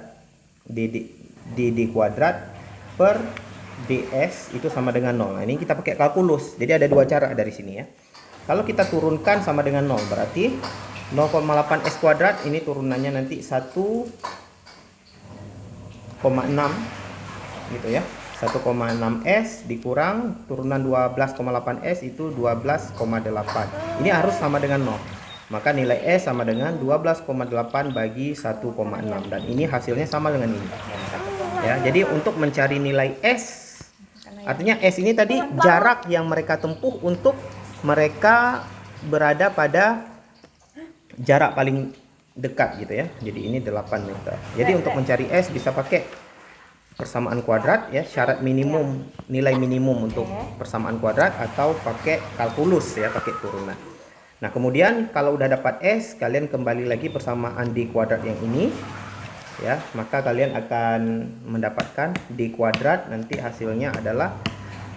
D kuadrat per DS itu sama dengan 0. Nah, ini kita pakai kalkulus. Jadi ada dua cara dari sini ya. Kalau kita turunkan sama dengan 0, berarti 0,8 S kuadrat ini turunannya nanti 1,6 gitu ya. 1,6 S dikurang turunan 12,8 S itu 12,8. Ini harus sama dengan 0. Maka nilai S sama dengan 12,8 bagi 1,6 dan ini hasilnya sama dengan ini. Ya, jadi untuk mencari nilai S, artinya S ini tadi jarak yang mereka tempuh untuk mereka berada pada jarak paling dekat gitu ya. Jadi ini 8 meter. Jadi untuk mencari S bisa pakai persamaan kuadrat ya, syarat minimum, nilai minimum untuk persamaan kuadrat, atau pakai kalkulus ya, pakai turunan. Nah kemudian kalau udah dapat S, kalian kembali lagi persamaan D kuadrat yang ini ya, maka kalian akan mendapatkan D kuadrat, nanti hasilnya adalah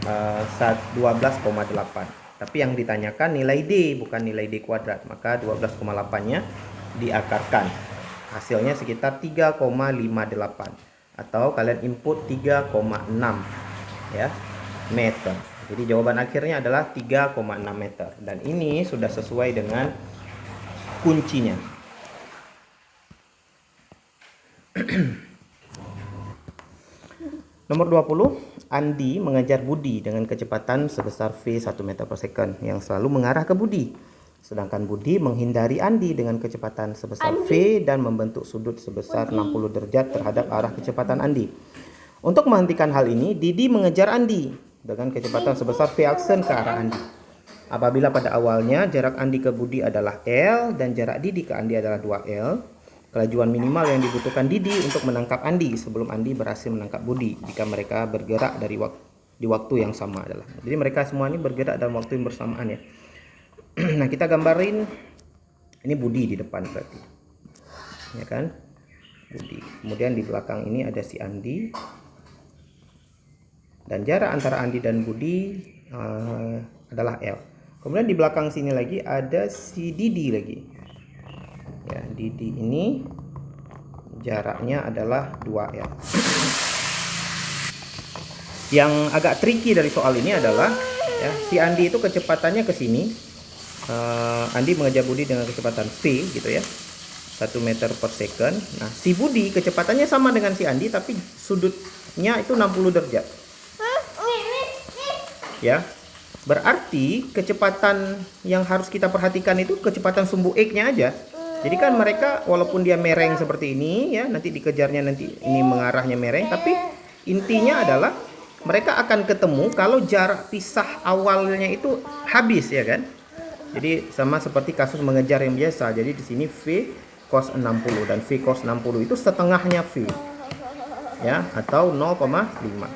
12,8. Tapi yang ditanyakan nilai D, bukan nilai D kuadrat, maka 12,8 nya diakarkan, hasilnya sekitar 3,58. Atau kalian input 3,6 ya meter. Jadi jawaban akhirnya adalah 3,6 meter dan ini sudah sesuai dengan kuncinya. Nomor 20, Andi mengejar Budi dengan kecepatan sebesar V 1 meter per second yang selalu mengarah ke Budi. Sedangkan Budi menghindari Andi dengan kecepatan sebesar V dan membentuk sudut sebesar 60 derajat terhadap arah kecepatan Andi. Untuk menghentikan hal ini, Didi mengejar Andi dengan kecepatan sebesar V aksen ke arah Andi. Apabila pada awalnya jarak Andi ke Budi adalah L dan jarak Didi ke Andi adalah 2L, kelajuan minimal yang dibutuhkan Didi untuk menangkap Andi sebelum Andi berhasil menangkap Budi jika mereka bergerak di waktu yang sama adalah. Jadi mereka semua ini bergerak dalam waktu yang bersamaan ya. Nah kita gambarin ini Budi di depan berarti ya kan, Budi, kemudian di belakang ini ada si Andi dan jarak antara Andi dan Budi adalah L. Kemudian di belakang sini lagi ada si Didi lagi ya, Didi ini jaraknya adalah 2L. Yang agak tricky dari soal ini adalah ya, si Andi itu kecepatannya ke sini. Andi mengejar Budi dengan kecepatan V gitu ya, 1 meter per second. Nah si Budi kecepatannya sama dengan si Andi tapi sudutnya itu 60 derajat ya. Berarti kecepatan yang harus kita perhatikan itu kecepatan sumbu X nya aja. Jadi kan mereka walaupun dia mereng seperti ini ya, nanti dikejarnya nanti ini mengarahnya mereng, tapi intinya adalah mereka akan ketemu kalau jarak pisah awalnya itu habis ya kan. Jadi sama seperti kasus mengejar yang biasa. Jadi di sini V cos 60 dan V cos 60 itu setengahnya V. Ya, atau 0,5.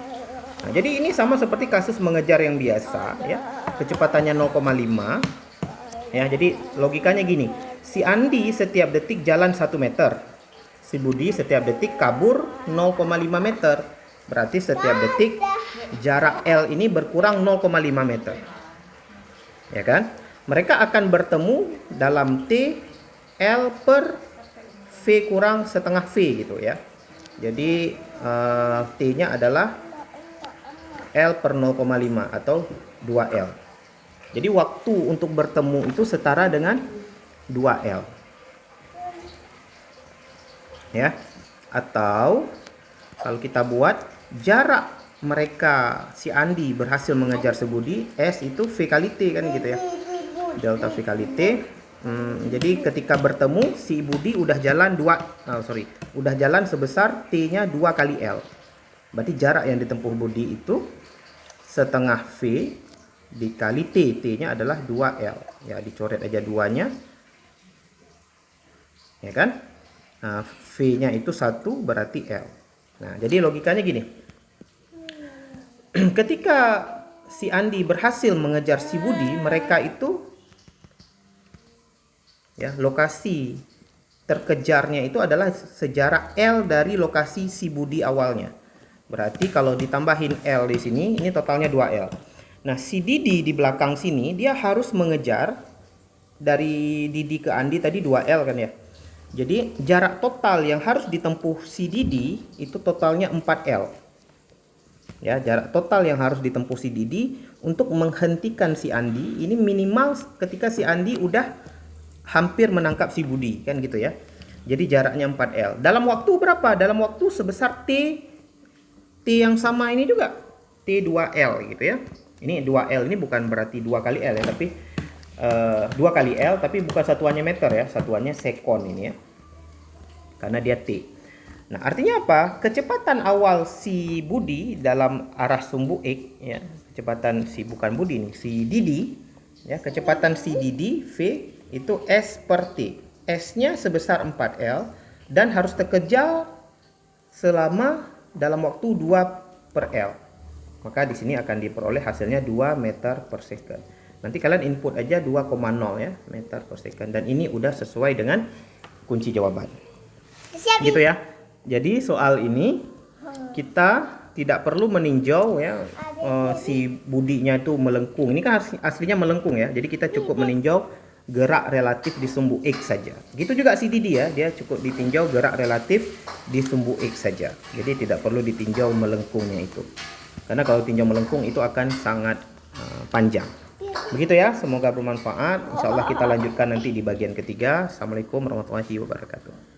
Nah, jadi ini sama seperti kasus mengejar yang biasa ya. Kecepatannya 0,5. Ya, jadi logikanya gini. Si Andi setiap detik jalan 1 meter. Si Budi setiap detik kabur 0,5 meter. Berarti setiap detik jarak L ini berkurang 0,5 meter. Ya kan? Mereka akan bertemu dalam T L per V kurang setengah V gitu ya. Jadi T-nya adalah L per 0,5 atau 2L. Jadi waktu untuk bertemu itu setara dengan 2L. Ya. Atau kalau kita buat jarak mereka si Andi berhasil mengejar si Budi, S itu V kali T kan gitu ya. Delta V kali T. Jadi ketika bertemu si Budi udah jalan udah jalan sebesar T-nya 2 kali L. Berarti jarak yang ditempuh Budi itu setengah V dikali T. T-nya adalah 2L. Ya, dicoret aja 2-nya. Ya kan? Nah, V-nya itu 1 berarti L. Nah, jadi logikanya gini. Ketika si Andi berhasil mengejar si Budi, mereka itu ya, lokasi terkejarnya itu adalah sejarak L dari lokasi si Budi awalnya. Berarti kalau ditambahin L di sini, ini totalnya 2L. Nah, si Didi di belakang sini dia harus mengejar dari Didi ke Andi tadi 2L kan ya. Jadi jarak total yang harus ditempuh si Didi itu totalnya 4L. Ya, jarak total yang harus ditempuh si Didi untuk menghentikan si Andi ini minimal ketika si Andi udah hampir menangkap si Budi, kan gitu ya. Jadi jaraknya 4L. Dalam waktu berapa? Dalam waktu sebesar T yang sama ini juga. T2L gitu ya. Ini 2L ini bukan berarti 2 kali L ya, tapi 2 kali L, tapi bukan satuannya meter ya, satuannya sekon ini ya. Karena dia T. Nah, artinya apa? Kecepatan awal si Budi dalam arah sumbu X ya, kecepatan si bukan Budi nih, si Didi ya, kecepatan si Didi V itu S per T. S-nya sebesar 4L dan harus terkejar selama dalam waktu 2 per L. Maka di sini akan diperoleh hasilnya 2 meter per second. Nanti kalian input aja 2,0 ya, meter per second, dan ini udah sesuai dengan kunci jawaban. Gitu ya. Jadi soal ini kita tidak perlu meninjau ya, si Budinya itu melengkung. Ini kan aslinya melengkung ya. Jadi kita cukup meninjau gerak relatif di sumbu X saja. Gitu juga si Didi ya, dia cukup ditinjau gerak relatif di sumbu X saja. Jadi tidak perlu ditinjau melengkungnya itu. Karena kalau tinjau melengkung itu akan sangat panjang. Begitu ya, semoga bermanfaat. Insya Allah kita lanjutkan nanti di bagian ketiga. Assalamualaikum warahmatullahi wabarakatuh.